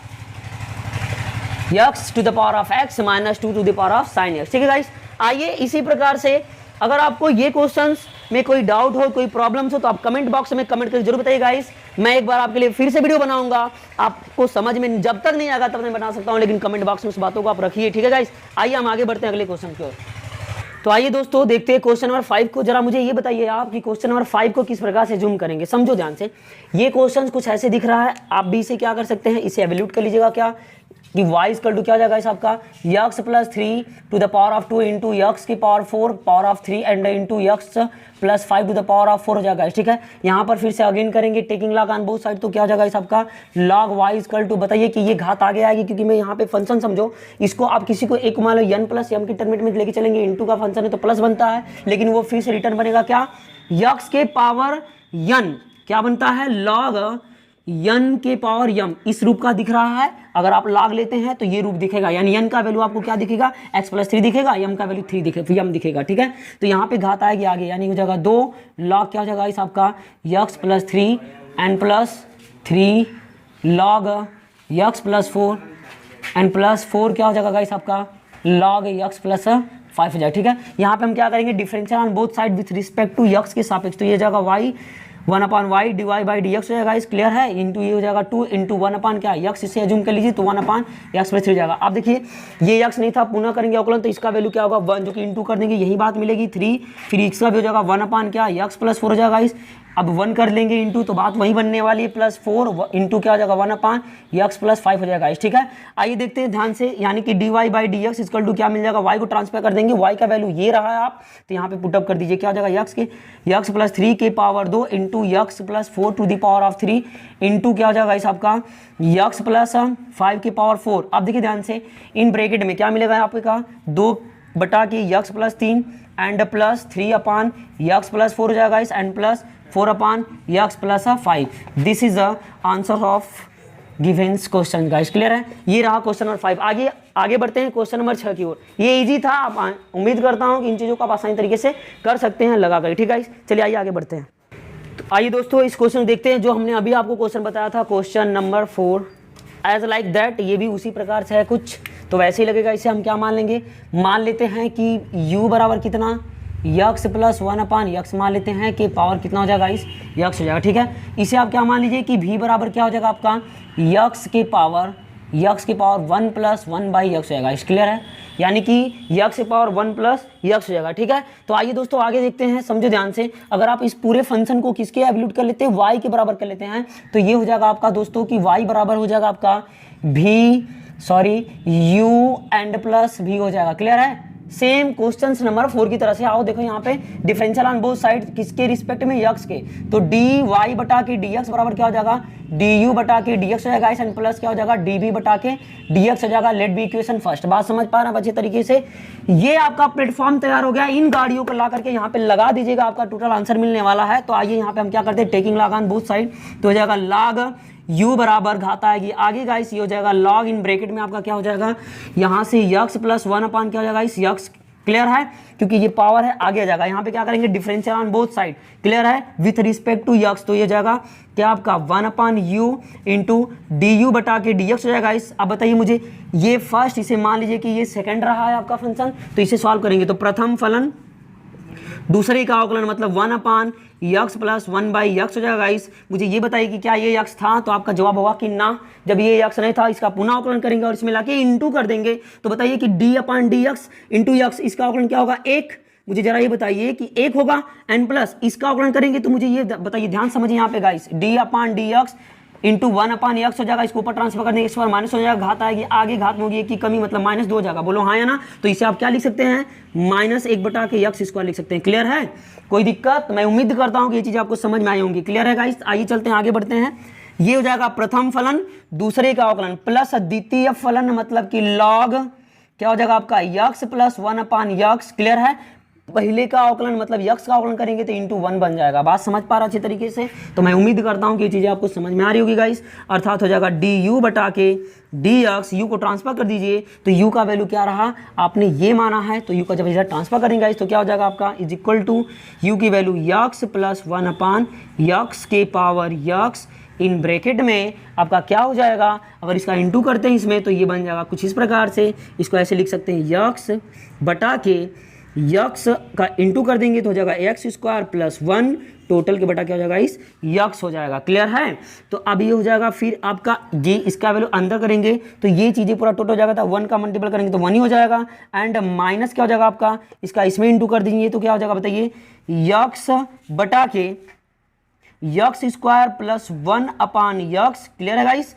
x to the power of x minus 2 to the power of sine x। ठीक है गाइस, आइए इसी प्रकार से अगर आपको ये क्वेश्चंस में कोई डाउट हो, कोई प्रॉब्लम्स हो, तो आप कमेंट बॉक्स में कमेंट करके जरूर बताइए गाइस। मैं एक बार आपके लिए फिर से वीडियो बनाऊंगा, आपको समझ में जब तक नहीं आएगा तब नहीं बना सकता हूं, लेकिन कमेंट बॉक्स में उस बातों को आप रखिए। ठीक है गाइस, आइए हम आगे बढ़ते हैं अगले क्वेश्चन की ओर। तो आइए दोस्तों देखते हैं क्वेश्चन नंबर 5 को। जरा मुझे ये बताइए आप कि क्वेश्चन नंबर 5 को किस प्रकार से जूम करेंगे। समझो ध्यान से, ये क्वेश्चन कुछ ऐसे दिख रहा है, आप भी इसे क्या कर सकते हैं, इसे एवल्यूट कर लीजिएगा क्या कि y इक्वल टू क्या हो जाएगा इस आपका x plus 3 to the power of 2 into x की power 4 power of 3 and into x plus 5 to the power of 4 हो जाएगा। ठीक है, यहाँ पर फिर से अगेन करेंगे taking log on both side, तो क्या हो जाएगा इस आपका log y इक्वल टू, बताइए कि ये घात आगे आएगी क्योंकि मैं यहाँ पे फंक्शन समझो इसको आप किसी को एक मान लो n प्लस m की टर्म में लेके चलेंगे, इंटू का फंक्शन है तो प्लस बनता है, लेकिन वो फिर से रिटर्न बनेगा क्या x के पावर n, क्या बनता है log n के पावर m। इस रूप का दिख रहा है, अगर आप log लेते हैं तो ये रूप दिखेगा, यानी n का वैल्यू आपको क्या दिखेगा x प्लस 3 दिखेगा, m का वैल्यू 3 दिखेगा, m दिखेगा। ठीक है, तो यहाँ पे घात आएगी आगे, यानी हो जाएगा 2 log क्या हो जाएगा इस आपका x plus 3 n plus 3 log x plus 4 n plus 4 क्या हो जाएगा इस आपका log x प्लस 5 हो जाएगा। ठीक है, यहाँ पे हम क्या करेंगे differential on both side with respect to x के सापेक्ष, तो ये जाएगा y 1 upon y d y by d x हो जाएगा, इस क्लियर है, इंटू ये हो जाएगा 2 इंटू 1 अपान क्या x, इसे एज्यूम कर लीजिए तो 1 अपान एक्स प्लस 3 हो जाएगा। अब देखिए ये x नहीं था, पुनः करेंगे अवकलन तो इसका वैल्यू क्या होगा 1, जो कि इंटू कर देंगे यही बात मिलेगी 3, फिर इसका भी हो जाएगा 1 अपान क्या x प्लस 4 हो जाएगा इस अब 1 कर लेंगे इंटू, तो बात वही बनने वाली है, +4 इंटू क्या हो जाएगा 1/x + 5 हो जाएगा, ठीक है। आइए देखते हैं ध्यान से, यानी कि dy/dx इक्वल टू क्या मिल जाएगा, y को ट्रांसफर कर देंगे, y का वैल्यू ये रहा है आप, तो यहाँ पे पुटअप कर दीजिए, क्या हो जाएगा x + 3 की power 2 into x + 4 to the power of 3 into क्या हो जाएगा इस आपका x + 5 की पावर 4। अब देखिए ध्यान से, इन ब्रैकेट में क्या मिलेगा आपका 2/x + 3 एंड +3/x + 4 हो जाएगा इस, and +4/x + 5। This is the answer of given question guys, clear है। ये रहा क्वेश्चन नंबर 5। आगे बढ़ते हैं क्वेश्चन नंबर 6 की ओर। ये इजी था, आप उम्मीद करता हूँ कि इन चीज़ों को आप आसानी तरीके से कर सकते हैं लगा कर, ठीक है। चलिए आइए आगे बढ़ते हैं। तो आइए दोस्तों इस क्वेश्चन देखते हैं जो हमने अभी आपको क्वेश्चन बताया था, question number 4 as like that. ये भी उसी प्रकार से है कुछ, तो वैसे ही लगेगा। इसे हम क्या मान लेंगे, मान लेते हैं कि u बराबर कितना x + 1/x मान लेते हैं कि पावर कितना हो जाएगा इस x हो जाएगा, ठीक है। इसे आप क्या मान लीजिए कि v बराबर क्या हो जाएगा आपका x की पावर 1 + 1/x हो जाएगा, इस क्लियर है, यानी कि x की पावर 1 + x हो जाएगा, ठीक है। तो आइए दोस्तों आगे देखते हैं, समझो ध्यान से। अगर आप इस पूरे फंक्शन को किसके एवल्यूट कर लेते हैं, y के बराबर कर लेते हैं, तो ये हो जाएगा आपका दोस्तों कि y बराबर हो जाएगा आपका u एंड प्लस v हो जाएगा, क्लियर है। सेम क्वेश्चन नंबर 4 की तरह से आओ, देखो यहाँ पे डिफरेंशियल ऑन बोथ साइड किसके रिस्पेक्ट में, x के, तो dy बटा के dx बराबर क्या हो जाएगा du बटा के dx हो जाएगा, एंड प्लस क्या हो जाएगा dv बटा के dx हो जाएगा। Let be equation first. बात समझ पा रहे हैं अच्छे तरीके से। ये आपका प्लेटफॉर्म तैयार हो गया, इन गाड़ियों को ला करके यहाँ पे लगा दीजिएगा, आपका टोटल आंसर मिलने वाला है। तो आइए यहाँ पे हम क्या करते हैं, taking log on both side, तो हो जाएगा लॉग u बराबर घात आएगी आगे गाइस, ये हो जाएगा लॉग इन ब्रैकेट में आपका क्या हो जाएगा, यहाँ से x + 1/, क्या हो जाएगा इस x, क्लियर है, क्योंकि ये पावर है, आगे आ जाएगा। यहाँ पे क्या करेंगे, differential on both side, clear है, विथ रिस्पेक्ट टू x, तो ये जाएगा क्या आपका 1/u इंटू du बटा के dx हो जाएगा इस। अब बताइए मुझे, ये फर्स्ट, इसे मान लीजिए कि ये सेकंड रहा है आपका फंक्शन, तो इसे सॉल्व करेंगे, तो प्रथम फलन दूसरे का अवकलन मतलब 1/x + 1/x हो जाएगा गाइस। मुझे ये बताइए कि क्या ये x था, तो आपका जवाब होगा कि ना। जब ये x नहीं था, इसका पुनः अवकलन करेंगे और इसमें लाके इंटू कर देंगे, तो बताइए कि d/dx इंटू x, इसका अवकलन क्या होगा 1। मुझे जरा ये बताइए कि 1 होगा, एंड प्लस इसका अवकलन करेंगे, तो मुझे ये बताइए, ध्यान समझिए यहाँ पे गाइस, d/dx इंटू 1/x हो जाएगा, इसको ऊपर ट्रांसफर करने के बाद माइनस हो जाएगा, घात आएगी आगे, घात में होगी एक की कमी मतलब -2 हो जाएगा, बोलो हाँ या ना। तो इसे आप क्या लिख सकते हैं, -1/x² लिख सकते हैं, क्लियर है। कोई दिक्कत, मैं उम्मीद करता हूँ कि ये चीज़ आपको समझ में आई होंगी, क्लियर है गाइस। आइए चलते हैं आगे बढ़ते हैं। ये हो जाएगा प्रथम फलन दूसरे का अवकलन प्लस द्वितीय फलन मतलब कि लॉग क्या हो जाएगा आपका x + 1/x, क्लियर है। पहले का अवकलन मतलब x का अवकलन करेंगे तो इंटू 1 बन जाएगा। बात समझ पा रहा अच्छे तरीके से, तो मैं उम्मीद करता हूँ कि ये चीज़ें आपको समझ में आ रही होगी गाइस। अर्थात हो जाएगा du बटा के dx, u को ट्रांसफर कर दीजिए, तो u का वैल्यू क्या रहा, आपने ये माना है, तो u का जब इधर ट्रांसफर करेंगे गाइस, तो क्या हो जाएगा आपका इज इक्वल टू u की वैल्यू x + 1/x के पावर x इन ब्रैकेट में आपका क्या हो जाएगा, अगर इसका इंटू करते हैं इसमें, तो ये बन जाएगा कुछ इस प्रकार से। इसको ऐसे लिख सकते हैं x बटा के x का इंटू कर देंगे तो हो जाएगा x² + 1 टोटल के बटा क्या हो जाएगा इस x हो जाएगा, क्लियर है। तो अब ये हो जाएगा, फिर आपका ये इसका वैल्यू अंदर करेंगे तो ये चीज़ें पूरा टोटल हो जाएगा, तो 1 का मल्टीपल करेंगे तो 1 ही हो जाएगा, एंड माइनस क्या हो जाएगा आपका इसका इसमें इंटू कर दीजिए तो क्या हो जाएगा बताइए, x बटा के x² + 1/x, क्लियर है गाइस,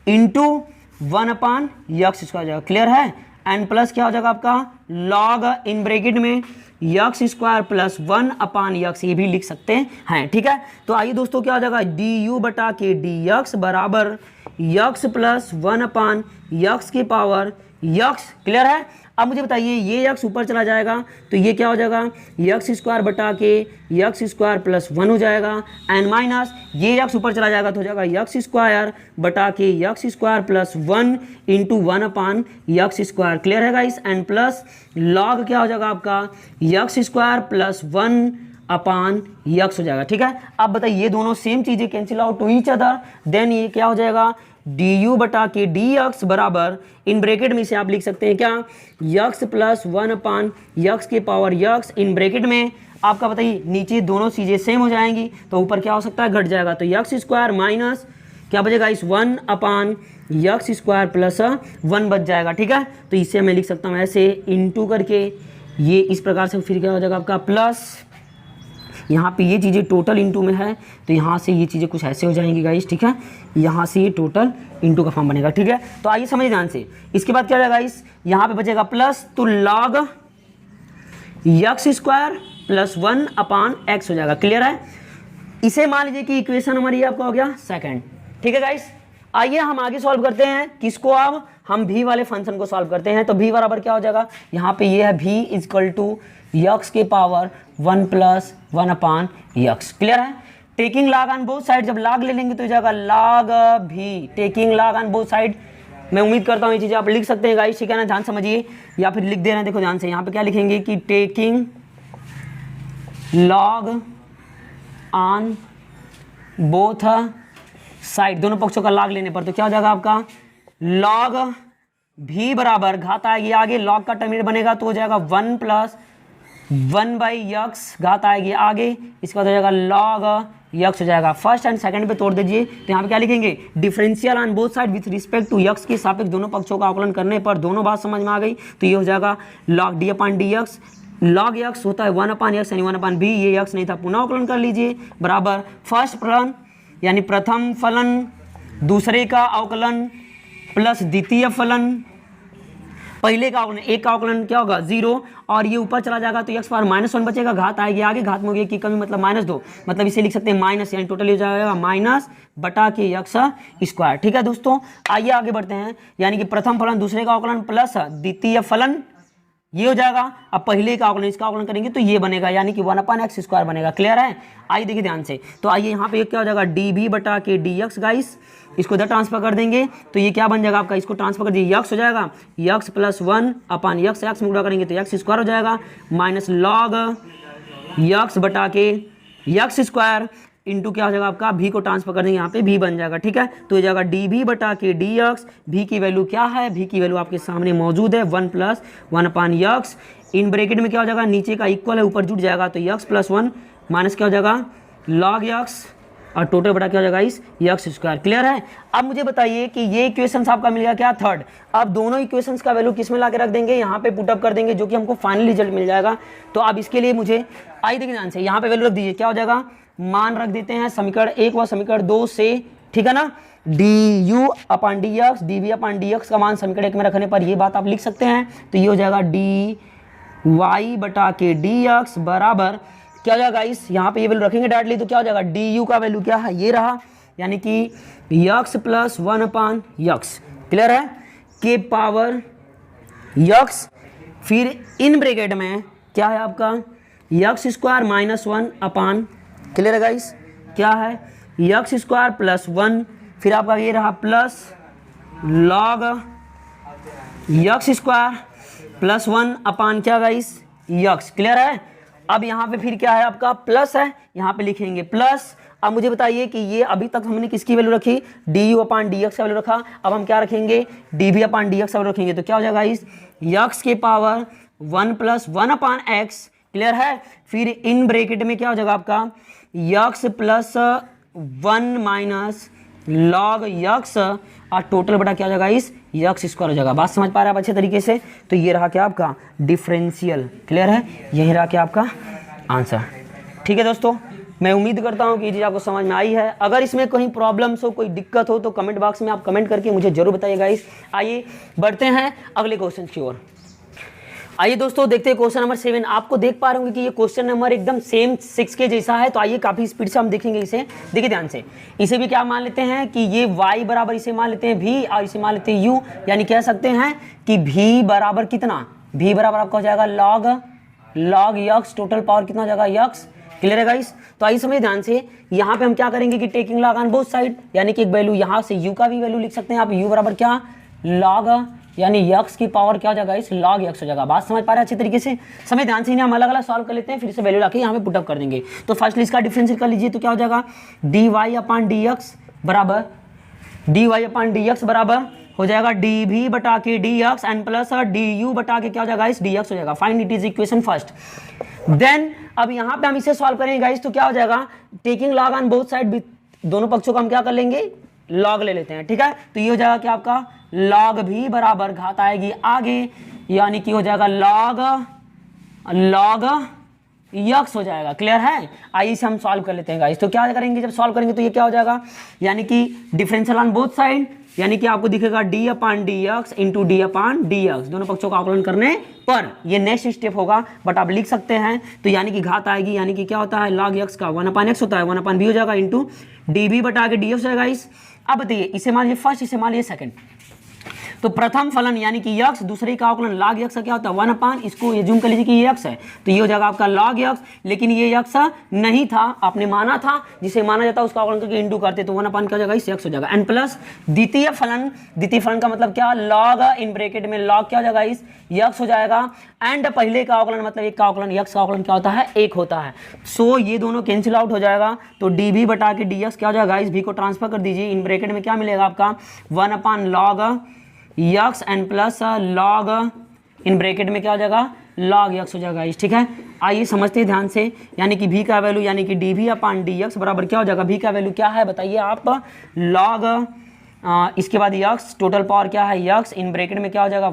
इंटू 1/x² हो जाएगा, क्लियर है, एंड प्लस क्या हो जाएगा आपका लॉग इन ब्रैकेट में x² + 1/x, ये भी लिख सकते हैं, ठीक है। तो आइए दोस्तों क्या हो जाएगा du बटा के dx बराबर x + 1/x की पावर x, क्लियर है। अब मुझे बताइए ये x ऊपर चला जाएगा तो ये क्या हो जाएगा x² बटा के x² + 1 हो जाएगा, एंड माइनस ये x ऊपर चला जाएगा तो हो जाएगा x² बटा के x² + 1 इंटू 1/x², क्लियर है गाइस, एंड प्लस लॉग क्या हो जाएगा आपका x² + 1/x हो जाएगा, ठीक है। अब बताइए ये दोनों सेम चीज़ें cancel out to each other, then ये क्या हो जाएगा du बटा के dx बराबर इन ब्रैकेट में से आप लिख सकते हैं क्या x + 1/x के पावर x इन ब्रैकेट में आपका बताइए नीचे दोनों चीज़ें सेम हो जाएंगी तो ऊपर क्या हो सकता है घट जाएगा, तो x² माइनस क्या बचेगा इस 1/x² + 1 बच जाएगा, ठीक है। तो इससे मैं लिख सकता हूँ ऐसे इंटू करके ये इस प्रकार से, फिर क्या हो जाएगा आपका प्लस यहाँ पे ये चीज़ें टोटल इंटू में है, तो यहाँ से ये चीज़ें कुछ ऐसे हो जाएंगी गाइस, ठीक है। यहाँ से ये टोटल इंटू का फॉर्म बनेगा, ठीक है। तो आइए समझिए ध्यान से। इसके बाद क्या हो जाएगा गाइस, यहाँ पे बचेगा प्लस, तो log x square plus 1/x हो जाएगा। क्लियर है। इसे मान लीजिए कि इक्वेशन हमारी आपका हो गया सेकंड, ठीक है गाइस। आइए हम आगे सॉल्व करते हैं किसको, अब हम v वाले फंक्शन को सॉल्व करते हैं। तो v बराबर क्या हो जाएगा, यहाँ पे ये है v इक्वल टू यक्स के पावर 1 + 1/x। क्लियर है। Taking log on both side, जब लॉग ले लेंगे तो हो जाएगा log v, taking log on both side. मैं उम्मीद करता हूँ ये चीज़ें आप लिख सकते हैं गाइस, ठीक है ना, ध्यान समझिए, या फिर लिख दे रहे हैं, देखो ध्यान से। यहाँ पे क्या लिखेंगे कि taking log on both side, दोनों पक्षों का लॉग लेने पर तो क्या हो जाएगा आपका log v बराबर घात आएगी आगे, log का टर्मिनेट बनेगा तो हो जाएगा 1 + 1/x, घात आएगी आगे, इसका हो जाएगा log यक्स हो जाएगा। फर्स्ट एंड सेकंड पे तोड़ दीजिए, तो यहाँ पे क्या लिखेंगे, differential on both side with respect to x के सापेक्ष दोनों पक्षों का अवकलन करने पर दोनों बात समझ में आ गई। तो ये हो जाएगा log d/dx, log यक्स होता है 1/x यानी 1/b, ये यक्स नहीं था, पुनः अवकलन कर लीजिए, बराबर फर्स्ट फलन यानी प्रथम फलन दूसरे का अवकलन प्लस द्वितीय फलन पहले का अवकलन, एक का अवकलन क्या होगा 0, और ये ऊपर चला जाएगा तो x पावर -1 बचेगा, घात आएगी आगे, घात में होगी की कमी मतलब -2, मतलब इसे लिख सकते हैं माइनस, यानी टोटल हो जाएगा -/x²। ठीक है दोस्तों, आइए आगे बढ़ते हैं। यानी कि प्रथम फलन दूसरे का अवकलन प्लस द्वितीय फलन, ये हो जाएगा। अब पहले का अवकलन इसका अवकलन करेंगे तो ये बनेगा, यानी कि 1/x² बनेगा। क्लियर है। आइए देखिए ध्यान से, तो आइए यहाँ पे क्या हो जाएगा dv/dx गाइस, इसको इधर ट्रांसफर कर देंगे तो ये क्या बन जाएगा आपका, इसको ट्रांसफर कर दीजिए, यक्स हो जाएगा, यक्स प्लस 1/x, एक्स में गुणा करेंगे तो x² हो जाएगा, माइनस log यक्स/x² इंटू क्या हो जाएगा आपका, v को ट्रांसफर कर देंगे यहाँ पे, v बन जाएगा। ठीक है, तो हो जाएगा dv/dx, v की वैल्यू क्या है, v की वैल्यू आपके सामने मौजूद है 1 + 1/x, इन ब्रैकेट में क्या हो जाएगा, नीचे का इक्वल है ऊपर जुट जाएगा तो x + 1 माइनस क्या हो जाएगा log x, और टोटल बटा क्या हो जाएगा इस यक्स²। क्लियर है। अब मुझे बताइए कि ये इक्वेशन आपका मिल गया क्या, थर्ड। अब दोनों इक्वेशंस का वैल्यू किस में ला के रख देंगे, यहाँ पे पुटअप कर देंगे, जो कि हमको फाइनल रिजल्ट मिल जाएगा। तो अब इसके लिए मुझे आइए देखिए ध्यान से, यहाँ पे वैल्यू रख दीजिए, क्या हो जाएगा, मान रख देते हैं समीकरण 1 व समीकरण 2 से, ठीक है ना, du/dx, dv/dx का मान समीकरण 1 में रखने पर ये बात आप लिख सकते हैं। तो ये हो जाएगा dy/dx बराबर क्या हो जाएगा इस, यहाँ पे ये वैल्यू रखेंगे डायरेक्टली तो क्या हो जाएगा, du का वैल्यू क्या है, ये रहा, यानी कि x + 1/x। क्लियर है, के पावर x, फिर इन ब्रैकेट में क्या है आपका x² - 1/, क्लियर है गाइस, क्या है x² + 1, फिर आपका ये रहा प्लस log x² + 1/, क्या गाइस x। क्लियर है। अब यहाँ पे फिर क्या है आपका प्लस है, यहाँ पे लिखेंगे प्लस। अब मुझे बताइए कि ये अभी तक हमने किसकी वैल्यू रखी, du/dx का वैल्यू रखा, अब हम क्या रखेंगे dv/dx का वैल्यू रखेंगे, तो क्या हो जाएगा इस x के पावर 1 + 1/x। क्लियर है। फिर इन ब्रैकेट में क्या हो जाएगा आपका x + 1 माइनस log x, और टोटल बटा क्या हो जाएगा इस x² हो जाएगा। बात समझ पा रहे हैं आप अच्छे तरीके से। तो ये रहा क्या आपका डिफरेंशियल। क्लियर है, यही रहा क्या आपका आंसर। ठीक है दोस्तों, मैं उम्मीद करता हूँ कि ये चीज़ आपको समझ में आई है। अगर इसमें कोई प्रॉब्लम्स हो, कोई दिक्कत हो तो कमेंट बॉक्स में आप कमेंट करके मुझे जरूर बताइएगा। आइए बढ़ते हैं अगले क्वेश्चन की ओर। आइए दोस्तों देखते हैं क्वेश्चन नंबर 7। आपको देख पा रहे होंगे कि ये क्वेश्चन नंबर एकदम सेम 6 के जैसा है। तो आइए काफी स्पीड से हम देखेंगे इसे। देखिए ध्यान से, इसे भी क्या मान लेते हैं कि ये y बराबर इसे मान लेते हैं v, और इसे मान लेते हैं u, यानी कह सकते हैं कि v बराबर कितना, v बराबर आपका हो जाएगा log x, टोटल पावर कितना हो जाएगा x। क्लियर है गाइस। तो आइए समझिए ध्यान से, यहाँ पे हम क्या करेंगे कि taking log on both side, यानी कि एक वैल्यू यहाँ से u का भी वैल्यू लिख सकते हैं आप, u बराबर क्या log, यानी x की पावर क्या हो जाएगा इस log x हो जाएगा। बात समझ पा रहे हैं अच्छे तरीके से। समय ध्यान से इन्हें हम अलग अलग सॉल्व कर लेते हैं, फिर से वैल्यू लाके यहाँ पे पुटअप कर देंगे। तो फर्स्टली इसका डिफरेंशियल कर लीजिए, तो क्या हो जाएगा dy/dx बराबर हो जाएगा dv/dx एंड प्लस du/के क्या हो जाएगा इस dx हो जाएगा। Find it is equation first. Then अब यहाँ पे हम इसे सॉल्व करेंगे गाइस, तो क्या हो जाएगा taking log on both side, दोनों पक्षों को हम क्या कर लेंगे लॉग ले लेते हैं। ठीक है, तो ये हो जाएगा क्या आपका log v बराबर घात आएगी आगे, यानी कि हो जाएगा log यक्स हो जाएगा। क्लियर है? आइए इसे हम सॉल्व कर लेते हैं गाइस। तो क्या करेंगे, जब सॉल्व करेंगे तो ये क्या हो जाएगा, यानी कि डिफरेंशियल ऑन बोथ साइड, यानी कि आपको दिखेगा डी अपान डी एक्स इंटू डी अपान डी एक्स, दोनों पक्षों का आकलन करने पर ये नेक्स्ट स्टेप होगा, बट आप लिख सकते हैं। तो यानी कि घात आएगी, यानी कि क्या होता है लॉग एक्स का 1 अपान एक्स होता है, 1 अपान बी हो जाएगा इंटू डी बी बटा के डी एक्स हो जाएगा गाइस। अब बताइए इसे मान लीजिए फर्स्ट, इसे मान लीजिए सेकंड। तो प्रथम फलन यानी कि यक्स, दूसरे का अवकलन लॉग यक्स का क्या होता है 1 अपान, इसको ये जूम कर लीजिए कि ये यक्स है, तो ये हो जाएगा आपका लॉग यक्स, लेकिन ये यक्स नहीं था, आपने माना था, जिसे माना जाता है उसका अवकलन करके इंटू करते तो 1 अपान क्या हो जाएगा, इस यक्स हो जाएगा। एंड प्लस द्वितीय फलन, द्वितीय फलन का मतलब क्या, लॉग इन ब्रैकेट में लॉग क्या हो जाएगा, इस यक्स हो जाएगा। एंड पहले का अवकलन मतलब एक का अवकलन, यक्स का अवकलन क्या होता है, एक होता है। सो ये दोनों कैंसिल आउट हो जाएगा, तो डी बी बटा के डी एक्स क्या हो जाएगा, इस भी को ट्रांसफर कर दीजिए, इन ब्रैकेट में क्या मिलेगा आपका 1 upon log x and plus log in bracket में क्या हो जाएगा, लॉग यक्स हो जाएगा इस। ठीक है, आइए समझते हैं ध्यान से, यानी कि v का वैल्यू यानी कि D v upon d x बराबर क्या हो जाएगा, v का वैल्यू क्या है बताइए आप, लॉग इसके बाद यक्स, टोटल पावर क्या है यक्स, इन ब्रैकेट में क्या हो जाएगा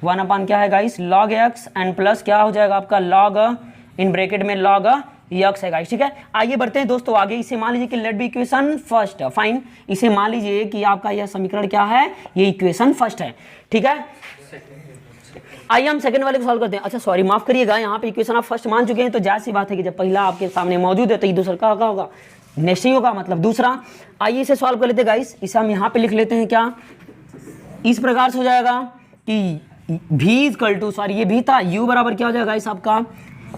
1 अपान क्या है guys log x and plus क्या हो जाएगा आपका लॉग इन ब्रैकेट में लॉग यक्स है गाइस। ठीक है, आइए बढ़ते हैं दोस्तों आगे। इसे मान लीजिए कि let be equation first, fine, इसे मान लीजिए कि आपका यह समीकरण क्या है, ये इक्वेशन फर्स्ट है। ठीक है, आइए हम सेकंड वाले को सॉल्व करते हैं। अच्छा सॉरी माफ करिएगा, यहाँ पे इक्वेशन आप फर्स्ट मान चुके हैं, तो जाहिर सी बात है कि जब पहला आपके सामने मौजूद है तो ये दूसरा का होगा, नेक्स्ट ही होगा, मतलब दूसरा। आइए इसे सॉल्व कर लेते हैं गाइस। इसे हम यहाँ पे लिख लेते हैं, क्या इस प्रकार से हो जाएगा कि v इक्वल टू, सॉरी ये भी था, u बराबर क्या हो जाएगा गाइस आपका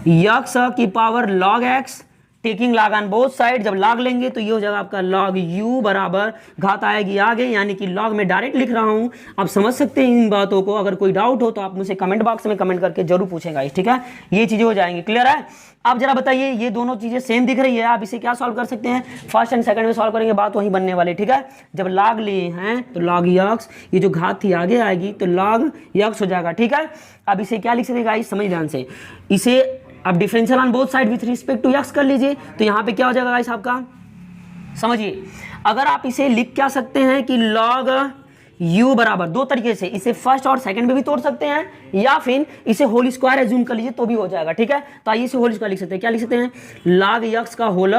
यक्स की power log x taking log on both side, जब लॉग लेंगे तो ये हो जाएगा आपका लॉग u बराबर घात आएगी आगे, यानी कि लॉग में डायरेक्ट लिख रहा हूं, आप समझ सकते हैं इन बातों को। अगर कोई डाउट हो तो आप मुझे कमेंट बॉक्स में कमेंट करके जरूर पूछेगा। ठीक है, ये चीजें हो जाएंगी। क्लियर है? आप जरा बताइए, ये दोनों चीजें सेम दिख रही है, आप इसे क्या सॉल्व कर सकते हैं, फर्स्ट एंड सेकंड में सॉल्व करेंगे, बात वही बनने वाली। ठीक है, जब लॉग लिए हैं तो लॉग यक्स, ये जो घात थी आगे आएगी तो लॉग यक्स हो जाएगा। ठीक है, अब इसे क्या लिख सकते गाइस, समझ ध्यान से, इसे अब differential on both side with respect to x कर लीजिए, तो यहाँ पे क्या हो जाएगा गाइस आपका, समझिए, अगर आप इसे लिख क्या सकते हैं कि लॉग u बराबर, दो तरीके से, इसे फर्स्ट और सेकंड में भी तोड़ सकते हैं, या फिर इसे होल स्क्वायर एज्यूम कर लीजिए तो भी हो जाएगा। ठीक है, तो आइए इसे होल स्क्वायर लिख सकते हैं, क्या लिख सकते हैं, लॉग यक्स का होल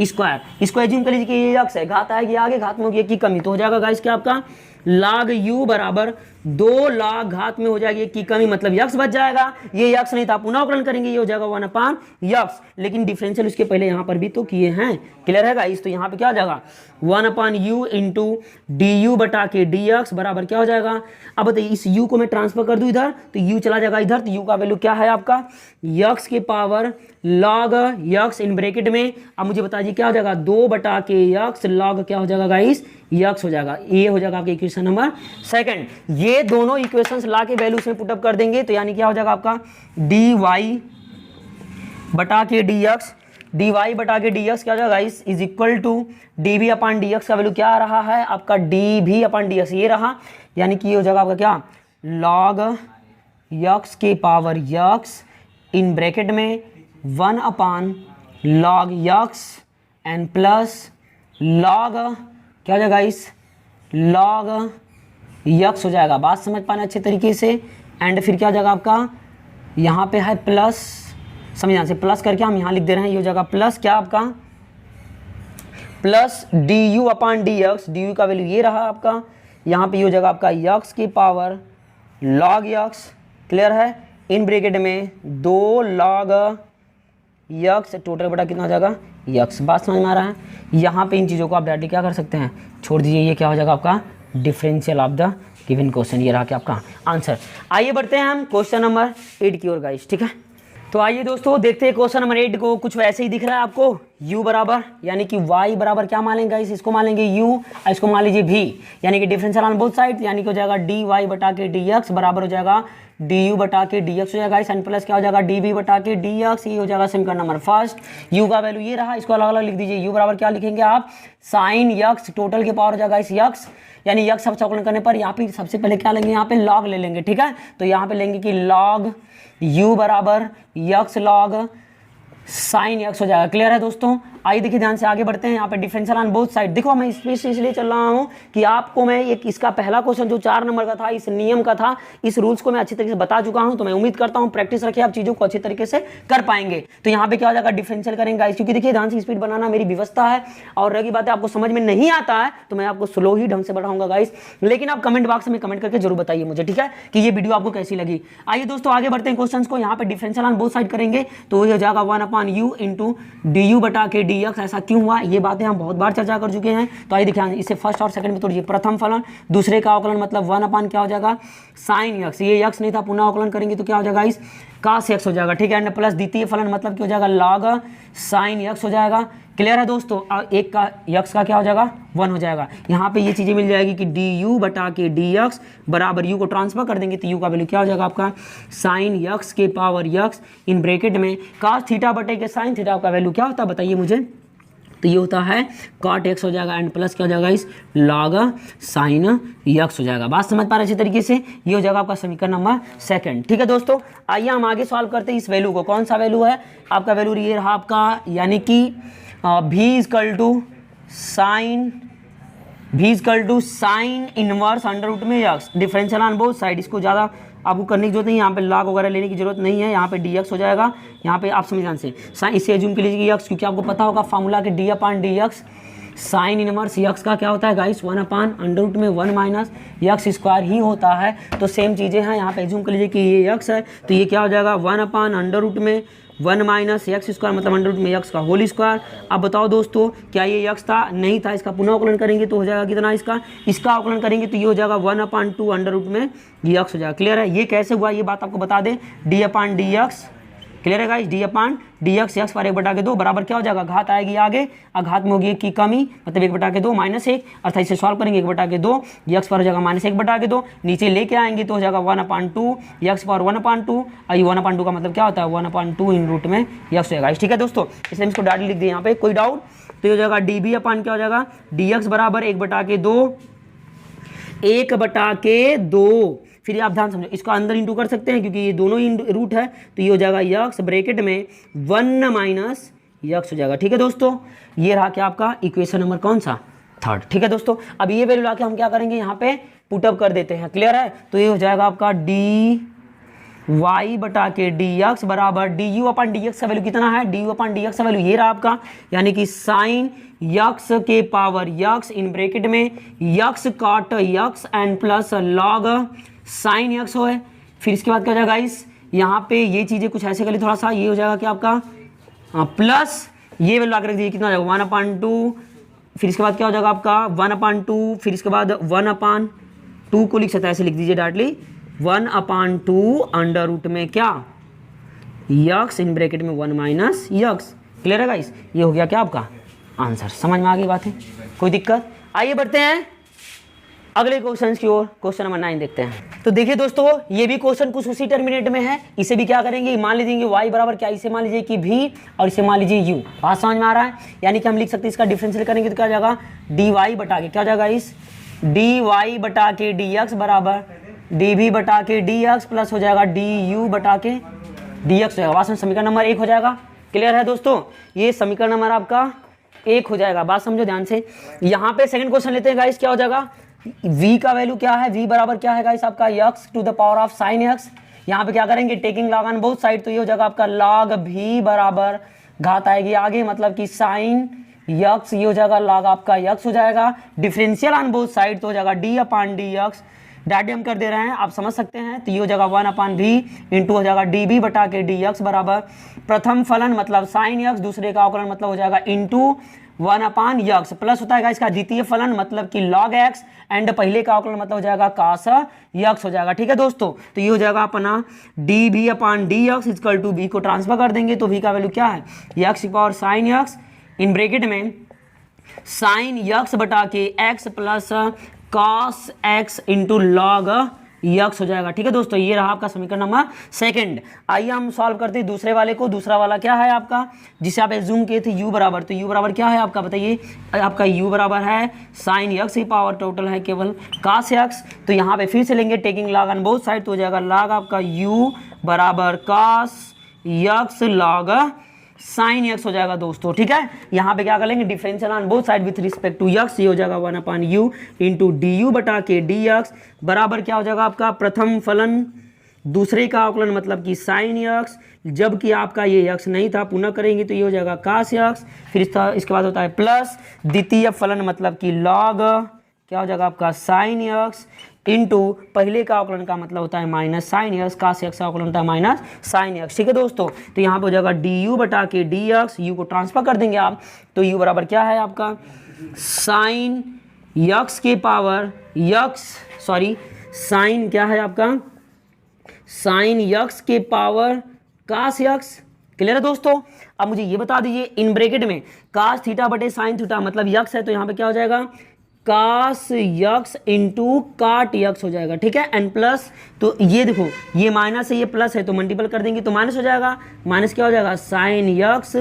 स्क्वायर, इसको एज्यूम कर लीजिए कि ये यक्स है, घात आएगी आगे, घात में होगी एक की कमी, तो हो जाएगा गाइस क्या आपका लॉग u बराबर 2 लॉग घात में हो जाएगी एक की कमी, मतलब यक्स बच जाएगा, ये यक्स नहीं था, पुनः अवकलन करेंगे, ये हो जाएगा 1 अपान यक्स, लेकिन डिफरेंशियल उसके पहले यहाँ पर भी तो किए हैं। क्लियर है गाइस? तो यहाँ पे क्या हो जाएगा 1 अपान यू इंटू डी यू बटा के डी एक्स बराबर क्या हो जाएगा। अब बताइए इस u को मैं ट्रांसफर कर दूं इधर, तो u चला जाएगा इधर, तो u का वैल्यू क्या है आपका यक्स के power log x in bracket में, अब मुझे बताइए क्या हो जाएगा 2 बटा के यक्स लॉग क्या हो जाएगा गाइस यक्स हो जाएगा। ये हो जाएगा आपका इक्वेशन नंबर सेकंड। ये दोनों इक्वेशंस ला के वैल्यू उसमें पुटअप कर देंगे, तो यानी क्या हो जाएगा आपका डी वाई बटा के डी एक्स, डी वाई बटा के डी एक्स क्या हो जाएगा guys is equal to d v upon d x का वैल्यू क्या आ रहा है आपका डी भी अपान डी एक्स, ये रहा, यानी कि ये हो जाएगा आपका क्या लॉग यक्स के पावर यक्स इन ब्रैकेट में 1 upon log x and plus log क्या हो जाएगा इस लॉग यक्स हो जाएगा। बात समझ पाना अच्छे तरीके से। एंड फिर क्या हो जाएगा आपका यहाँ पे है प्लस, समझ यहाँ से प्लस करके हम यहाँ लिख दे रहे हैं, ये हो जाएगा प्लस क्या आपका plus D you upon d x, D you का वैल्यू ये रहा आपका, यहाँ पे ये हो जाएगा आपका यक्स की पावर लॉग यक्स। क्लियर है? इन ब्रैकेट में 2 लॉग यक्स टोटल बटा कितना हो जाएगा यक्स। बात समझ में आ रहा है? यहाँ पे इन चीज़ों को आप डायरेक्टली क्या कर सकते हैं, छोड़ दीजिए, ये क्या हो जाएगा आपका differential of the given question, ये रहा कि आपका आंसर। आइए बढ़ते हैं हम क्वेश्चन नंबर 8 की ओर गाइस। ठीक है, तो आइए दोस्तों देखते हैं क्वेश्चन नंबर 8 को। कुछ वैसे ही दिख रहा है आपको, u बराबर यानी कि y बराबर क्या मान लेंगे गाइस, इसको मान लेंगे u और इसको मान लीजिए v, यानी कि डिफरेंशियल ऑन बोथ साइड, यानी कि हो जाएगा dy बटा के dx बराबर हो जाएगा du बटा के dx हो जाएगा, एंड प्लस क्या हो जाएगा dv बटा के dx, ये हो जाएगा समीकरण नंबर फर्स्ट। u का वैल्यू ये रहा, इसको अलग अलग लिख दीजिए, u बराबर क्या लिखेंगे आप साइन यक्स टोटल के पावर हो जाएगा इस यक्स, यानी यक्स सब अवकलन करने पर यहाँ पे सबसे पहले क्या लेंगे, यहाँ पे लॉग ले लेंगे। ठीक है, तो यहाँ पे लेंगे कि लॉग u बराबर यक्स लॉग साइन यक्स हो जाएगा। क्लियर है दोस्तों? आइए देखिए ध्यान से आगे बढ़ते हैं। यहाँ पे डिफरेंशियल ऑन बोथ साइड, देखो मैं स्पीड से इसलिए चल रहा हूँ कि आपको मैं एक इसका पहला क्वेश्चन जो 4 नंबर का था, इस नियम का था, इस रूल्स को मैं अच्छी तरीके से बता चुका हूँ। तो मैं उम्मीद करता हूँ प्रैक्टिस रखिए, आप चीजों को अच्छी तरीके से कर पाएंगे। तो यहाँ पे क्या हो जाएगा, डिफरेंशियल करेंगे, क्योंकि देखिए ध्यान से स्पीड बनाना मेरी व्यवस्था है, और रही बात है आपको समझ में नहीं आता है तो मैं आपको स्लो ही ढंग से बढ़ाऊंगा गाइस। लेकिन आप कमेंट बॉक्स में कमेंट करके जरूर बताइए मुझे, ठीक है, कि ये वीडियो आपको कैसी लगी। आइए दोस्तों आगे बढ़ते हैं क्वेश्चंस को। यहाँ पे डिफरेंशियल ऑन बोथ साइड करेंगे तो ये हो जाएगा 1/u इंटू डी बटा के dx। ऐसा क्यों हुआ, ये बातें हम बहुत बार चर्चा कर चुके हैं। तो आइए देखिए इसे फर्स्ट और सेकंड में तोड़िए। प्रथम फलन, दूसरे का अवकलन मतलब 1 क्या हो जाएगा, साइन x, ये x नहीं था, पुनः अवकलन करेंगे तो क्या हो जाएगा, इस cos x हो जाएगा, ठीक है। एंड प्लस द्वितीय फलन मतलब क्या हो जाएगा, log साइन x हो जाएगा। क्लियर है दोस्तों, एक का x का क्या हो जाएगा, 1 हो जाएगा। यहाँ पे ये चीजें मिल जाएगी कि du बटा के dx बराबर u को ट्रांसफर कर देंगे तो u का वैल्यू क्या हो जाएगा आपका, साइन x के पावर x इन ब्रैकेट में cos थीटा बटे के साइन थीटा का वैल्यू क्या होता है बताइए मुझे। तो ये होता है cot x हो जाएगा एंड प्लस क्या हो जाएगा, इस log साइन x हो जाएगा। बात समझ पा रहे अच्छी तरीके से, ये हो जाएगा आपका समीकरण नंबर सेकंड। ठीक है दोस्तों, आइए हम आगे सॉल्व करते हैं इस वैल्यू को। कौन सा वैल्यू है आपका, वैल्यू ये रहा आपका, यानी कि v is equal to sine inverse under root में x, differential on both side. इसको ज़्यादा आपको करने की जरूरत नहीं है, यहाँ पे log वगैरह लेने की जरूरत नहीं है। यहाँ पे dx हो जाएगा, यहाँ पे आप समझ ध्यान से साइन, इसे एज्यूम कर लीजिए x, क्योंकि आपको पता होगा फार्मूला के d/dx साइन इनवर्स x का क्या होता है गाइस, 1/√1 में 1 माइनस x स्क्वायर ही होता है। तो सेम चीज़ें हैं, यहाँ पे एज्यूम कर लीजिए कि ये x है, तो ये क्या हो जाएगा 1/√1 में 1 माइनस x स्क्वायर मतलब अंडर रूट में x का होल स्क्वायर। अब बताओ दोस्तों, क्या ये x था, नहीं था, इसका पुनः अवकलन करेंगे तो हो जाएगा कितना, इसका अवकलन करेंगे तो ये हो जाएगा 1/2 अंडर रूट में ये x हो जाएगा। क्लियर है, ये कैसे हुआ ये बात आपको बता दें, d/dx। क्लियर है गाइस, d/dx x पर 1/2 बराबर क्या हो जाएगा, घात आएगी आगे, और घात में होगी 1 की कमी मतलब 1/2 माइनस 1, अर्थात इसे सॉल्व करेंगे 1/2, x पर हो जाएगा माइनस 1/2, नीचे लेके आएंगे तो हो जाएगा 1/2 x पर 1/2, और ये 1/2 का मतलब क्या होता है 1/2 इन रूट में x हो जाएगा। ठीक है दोस्तों, इसलिए इसको डायरेक्ट लिख दिए यहाँ पे, कोई डाउट। तो ये हो जाएगा db अपान क्या हो जाएगा, dx बराबर 1/2। फिर आप ध्यान समझो, इसको अंदर इंटू कर सकते हैं क्योंकि ये दोनों ही रूट है, तो ये हो जाएगा x ब्रैकेट में 1 माइनस x हो जाएगा। ठीक है दोस्तों, ये रहा क्या आपका इक्वेशन नंबर कौन सा, थर्ड। ठीक है दोस्तों, अब ये वैल्यू लाके हम क्या करेंगे, यहाँ पे पुटअप कर देते हैं। क्लियर है, तो ये हो जाएगा आपका dy बटा के dx बराबर du/dx का वैल्यू कितना है, du/dx का वैल्यू ये रहा आपका, यानी कि साइन x के पावर x इन ब्रैकेट में x cot x and plus log sine x हो है। फिर इसके बाद क्या हो जाएगा गाइस, यहाँ पे ये चीज़ें कुछ ऐसे कर ली थोड़ा सा, ये हो जाएगा क्या आपका प्लस ये वैल्यू आकर रख दीजिए कितना हो जाएगा 1/2, फिर इसके बाद क्या हो जाएगा आपका 1/2, फिर इसके बाद 1/2 को लिख सकते हैं, ऐसे लिख दीजिए डायरेक्टली 1/2 अंडर रूट में क्या x इन ब्रैकेट में 1 माइनस x। क्लियर है गाइस, ये हो गया क्या आपका आंसर। समझ में आ गई बात है, कोई दिक्कत। आइए बढ़ते हैं अगले क्वेश्चन की ओर, क्वेश्चन नंबर 9 देखते हैं। तो देखिए दोस्तों, ये भी क्वेश्चन कुछ उसी टर्मिनेट में है। इसे भी क्या करेंगे, मान लीजिए y बराबर क्या, इसे मान लीजिए कि v और इसे मान लीजिए u। बात समझ में आ रहा है, यानी कि हम लिख सकते हैं इसका डिफरेंशियल करेंगे तो क्या हो जाएगा dy बटा के क्या हो जाएगा, इस dy बटा के dx बराबर dv बटा के dx प्लस हो जाएगा du बटा के dx हो जाएगा। बात समझ, समीकरण नंबर 1 हो जाएगा। क्लियर है दोस्तों, ये समीकरण नंबर आपका 1 हो जाएगा। बात समझो ध्यान से। यहाँ पे सेकंड क्वेश्चन लेते हैं गाइस, क्या हो जाएगा, v का वैल्यू क्या है, v बराबर क्या है गाइस आपका x to the power of sine x। यहाँ पे क्या करेंगे, taking log on both side, तो ये हो जाएगा आपका log v बराबर घात आएगी आगे मतलब कि साइन x, ये हो जाएगा log आपका x हो जाएगा, डिफरेंशियल ऑन बोथ साइड तो हो जाएगा d/dx, डायरेक्ट हम कर दे रहे हैं आप समझ सकते हैं, तो ये हो जाएगा 1/v इंटू हो जाएगा db बटा के dx बराबर प्रथम फलन मतलब साइन x, दूसरे का अवकलन मतलब हो जाएगा इंटू 1/x प्लस होता है इसका द्वितीय फलन मतलब कि log x एंड पहले का अवकलन मतलब हो जाएगा cos x हो जाएगा। ठीक है दोस्तों, तो ये हो जाएगा अपना db/dx इक्वल टू v को ट्रांसफर कर देंगे तो v का वैल्यू क्या है, x की power sign x in bracket में साइन x बटा के x plus cos x into log x हो जाएगा। ठीक है दोस्तों, ये रहा आपका समीकरण नंबर सेकंड। आइए हम सॉल्व करते हैं दूसरे वाले को। दूसरा वाला क्या है आपका, जिसे आप एज्यूम किए थे u बराबर, तो u बराबर क्या है आपका बताइए, आपका u बराबर है साइन x की पावर टोटल है केवल cos x। तो यहाँ पे फिर से लेंगे taking log on both side, तो हो जाएगा log आपका u बराबर cos x log sign x हो जाएगा दोस्तों, ठीक है। यहाँ पे क्या कर लेंगे, differential on both side with respect to x, ये हो जाएगा 1/u इंटू डी यू बटा के डी यक्स बराबर क्या हो जाएगा आपका प्रथम फलन दूसरे का अवकलन मतलब कि साइन यक्स, जबकि आपका ये यक्स नहीं था, पुनः करेंगे तो ये हो जाएगा कास यक्स, फिर इसके बाद होता है प्लस द्वितीय फलन मतलब कि लॉग क्या हो जाएगा आपका साइन यक्स इंटू पहले का अवकलन का मतलब होता है माइनस साइन यक्स, कास यक्स का अवकलन होता है माइनस साइन यक्स, ठीक है दोस्तों। तो यहाँ पे हो जाएगा डी यू बटा के डी यक्स, यू को ट्रांसफर कर देंगे आप, तो यू बराबर क्या है आपका साइन यक्स के पावर साइन क्या है आपका साइन यक्स के पावर कास यक्स। क्लियर है दोस्तों। अब मुझे ये बता दीजिए इन ब्रैकेट में कास थीटा बटे साइन थीटा मतलब यक्स है, तो यहाँ पे क्या हो जाएगा कास यक्स इंटू काट यक्स हो जाएगा, ठीक है। एन प्लस, तो ये देखो ये माइनस है ये प्लस है, तो मल्टीपल कर देंगे तो माइनस हो जाएगा, माइनस क्या हो जाएगा साइन यक्स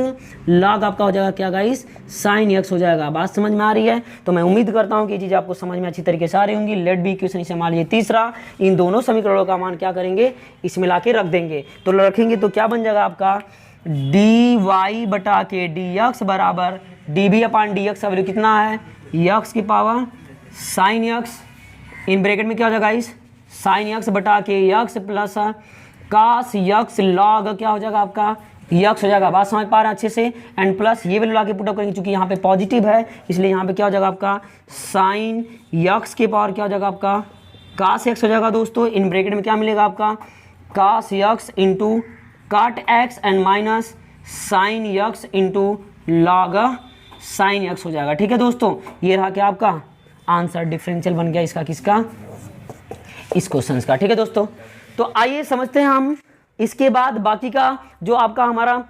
लॉग आपका हो जाएगा क्या गाइस साइन यक्स हो जाएगा। बात समझ में आ रही है, तो मैं उम्मीद करता हूँ कि ये चीज़ आपको समझ में अच्छी तरीके से आ रही होंगी। लेट बी क्वेश्चन इसे मान लीजिए तीसरा, इन दोनों समीकरणों का मान क्या करेंगे इसमें ला के रख देंगे, तो रखेंगे तो क्या बन जाएगा आपका डी वाई बटा के डी यक्स बराबर d b upon d x का वैल्यू कितना है यक्स की power sine x, in bracket में क्या हो जाएगा इस साइन यक्स बटा के x plus cos x log क्या हो जाएगा आपका यक्स हो जाएगा। बात समझ पा रहे हैं अच्छे से। एंड प्लस ये वैल्यू लाके पुटअप करेंगे, क्योंकि यहाँ पे पॉजिटिव है इसलिए यहाँ पे क्या हो जाएगा आपका साइन यक्स के पावर क्या हो जाएगा आपका कास यक्स हो जाएगा दोस्तों। इन ब्रैकेट में क्या मिलेगा आपका कास यक्स इंटू काट x and minus sign x into log sign x हो जाएगा, ठीक है दोस्तों। ये रहा क्या आपका आंसर, डिफरेंशियल बन गया इसका किसका इस क्वेश्चन का, ठीक है दोस्तों। तो आइए समझते हैं हम इसके बाद बाकी का जो आपका हमारा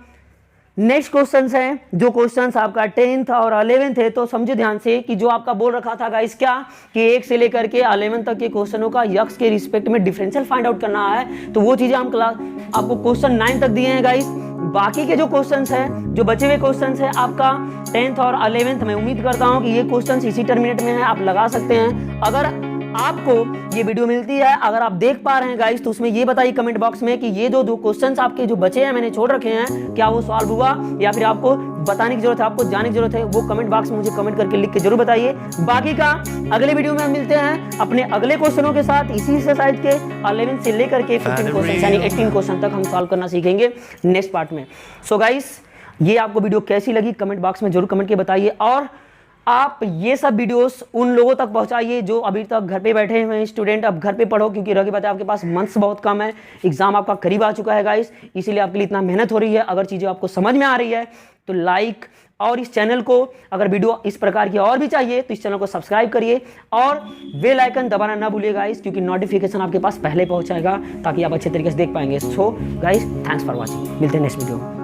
नेक्स्ट क्वेश्चंस है, जो क्वेश्चंस आपका 10th और 11th है। तो समझो ध्यान से कि जो आपका बोल रखा था गाइस क्या कि 1 से लेकर के 11 तक के क्वेश्चनों का यक्स के रिस्पेक्ट में डिफरेंशियल फाइंड आउट करना है, तो वो चीजें हम क्लास आपको क्वेश्चन 9 तक दिए हैं गाइस। बाकी के जो क्वेश्चंस हैं, जो बचे हुए क्वेश्चंस हैं आपका 10th और 11th, मैं उम्मीद करता हूं कि ये क्वेश्चंस इसी टर्मिनेट में है, आप लगा सकते हैं। अगर आपको ये वीडियो मिलती है, अगर आप देख पा रहे हैं गाइस, तो उसमें ये बताइए कमेंट बॉक्स में कि ये जो दो क्वेश्चंस आपके जो बचे हैं मैंने छोड़ रखे हैं क्या वो सॉल्व हुआ या फिर आपको बताने की जरूरत है, आपको जानने की जरूरत है, वो कमेंट बॉक्स में मुझे कमेंट करके लिख के जरूर बताइए। बाकी का अगले वीडियो में हम मिलते हैं अपने अगले क्वेश्चनों के साथ। इसी एक्सरसाइज के 11 से लेकर के 15 क्वेश्चन यानी 18 क्वेश्चन तक हम सॉल्व करना सीखेंगे नेक्स्ट पार्ट में। सो गाइस ये आपको वीडियो कैसी लगी कमेंट बॉक्स में जरूर कमेंट के बताइए, और आप ये सब वीडियोस उन लोगों तक पहुंचाइए जो अभी तक घर पे बैठे हुए हैं स्टूडेंट। अब घर पे पढ़ो, क्योंकि रह की बात है आपके पास मंथ्स बहुत कम है, एग्जाम आपका करीब आ चुका है गाइस, इसीलिए आपके लिए इतना मेहनत हो रही है। अगर चीज़ें आपको समझ में आ रही है तो लाइक, और इस चैनल को अगर वीडियो इस प्रकार की और भी चाहिए तो इस चैनल को सब्सक्राइब करिए और बेल आइकन दबाना ना भूलिएगा गाइस, क्योंकि नोटिफिकेशन आपके पास पहले पहुंचाएगा ताकि आप अच्छे तरीके से देख पाएंगे। So guys thanks for watching, मिलते हैं नेक्स्ट वीडियो।